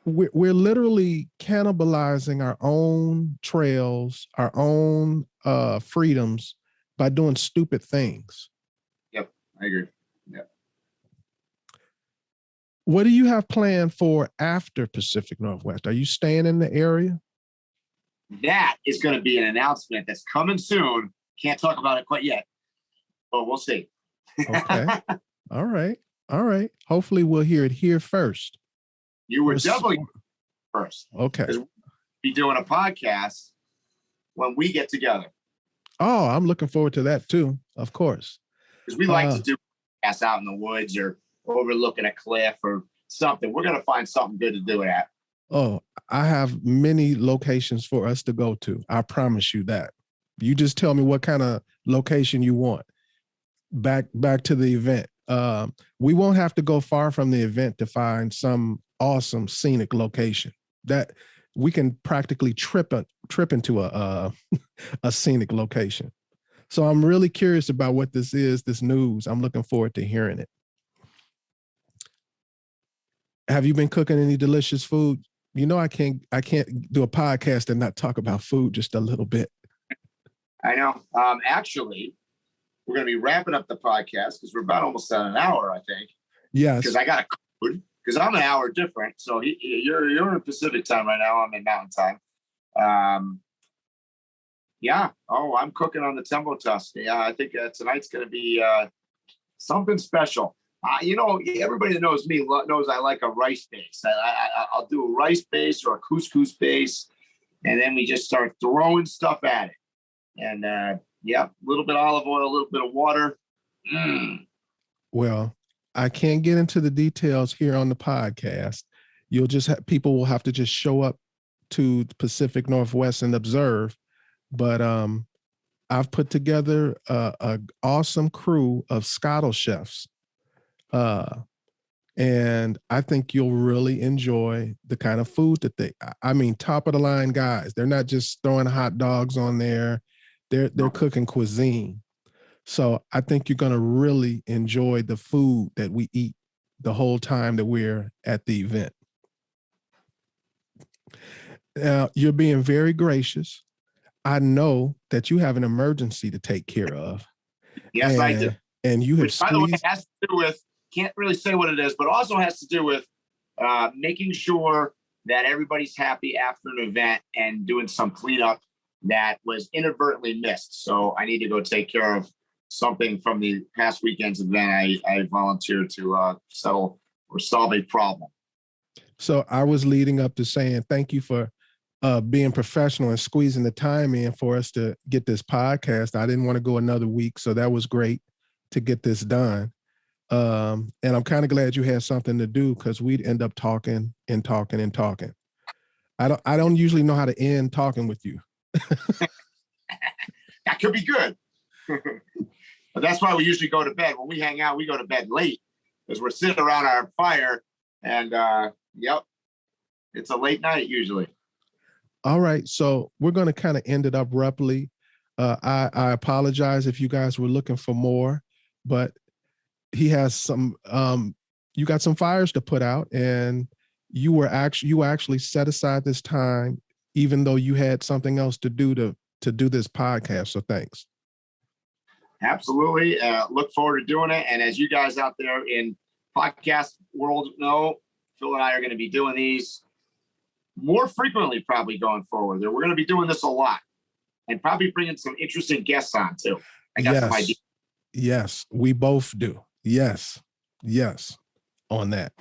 we're literally cannibalizing our own trails, our own freedoms by doing stupid things. Yep, I agree. Yep. What do you have planned for after Pacific Northwest? Are you staying in the area? That is going to be an announcement that's coming soon. Can't talk about it quite yet, but we'll see. Okay. All right. Hopefully we'll hear it here first. You were definitely first. Okay. We'll be doing a podcast when we get together. Oh, I'm looking forward to that too, of course. Because we like to do podcasts out in the woods or overlooking a cliff or something. We're going to find something good to do it at. Oh, I have many locations for us to go to. I promise you that. You just tell me what kind of location you want. Back to the event. We won't have to go far from the event to find some awesome scenic location that we can practically trip into a scenic location. So I'm really curious about what this news. I'm looking forward to hearing it. Have you been cooking any delicious food? I can't do a podcast and not talk about food just a little bit. I know. Actually, we're going to be wrapping up the podcast because we're about almost at an hour, I think. Yes. Because I got a code, because I'm an hour different. So you're in Pacific time right now. I'm in Mountain time. Yeah. Oh, I'm cooking on the TEMBO TUSK. Yeah, I think tonight's going to be something special. Everybody that knows me knows I like a rice base. I'll do a rice base or a couscous base, and then we just start throwing stuff at it. And a little bit of olive oil, a little bit of water. Well, I can't get into the details here on the podcast. You'll just people will have to just show up to the Pacific Northwest and observe. But I've put together an awesome crew of Scottish chefs. And I think you'll really enjoy the kind of food that I mean, top of the line guys. They're not just throwing hot dogs on there. They're cooking cuisine. So I think you're going to really enjoy the food that we eat the whole time that we're at the event. Now, you're being very gracious. I know that you have an emergency to take care of. Yes, I do. And you have Which, by the way, squeezed. has to do with, can't really say what it is, but also has to do with making sure that everybody's happy after an event and doing some cleanup that was inadvertently missed. So I need to go take care of something from the past weekend's event. I volunteered to settle or solve a problem. So I was leading up to saying thank you for being professional and squeezing the time in for us to get this podcast. I didn't want to go another week, so that was great to get this done. And I'm kind of glad you had something to do, because we'd end up talking and talking and talking. I don't usually know how to end talking with you. That could be good. But that's why we usually go to bed. When we hang out, we go to bed late because we're sitting around our fire, and yep, it's a late night usually. All right, so we're going to kind of end it abruptly. I apologize if you guys were looking for more, but he has some. You got some fires to put out, and you actually set aside this time, even though you had something else to do to do this podcast. So thanks. Absolutely. Look forward to doing it. And as you guys out there in podcast world know, Phil and I are going to be doing these more frequently, probably going forward. We're going to be doing this a lot, and probably bringing some interesting guests on too. I got some ideas. Yes, we both do. Yes, on that.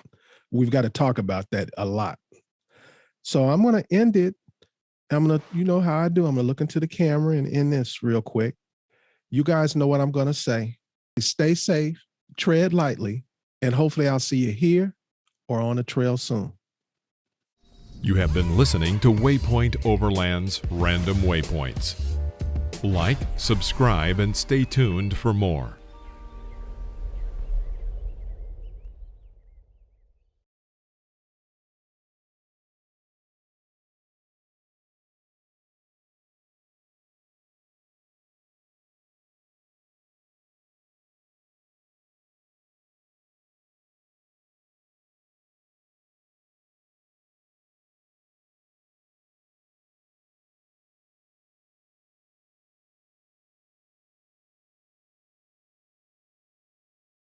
We've got to talk about that a lot. So I'm going to end it. I'm going to, you know how I do. I'm going to look into the camera and end this real quick. You guys know what I'm going to say. Stay safe, tread lightly, and hopefully I'll see you here or on the trail soon. You have been listening to Waypoint Overland's Random Waypoints. Like, subscribe, and stay tuned for more.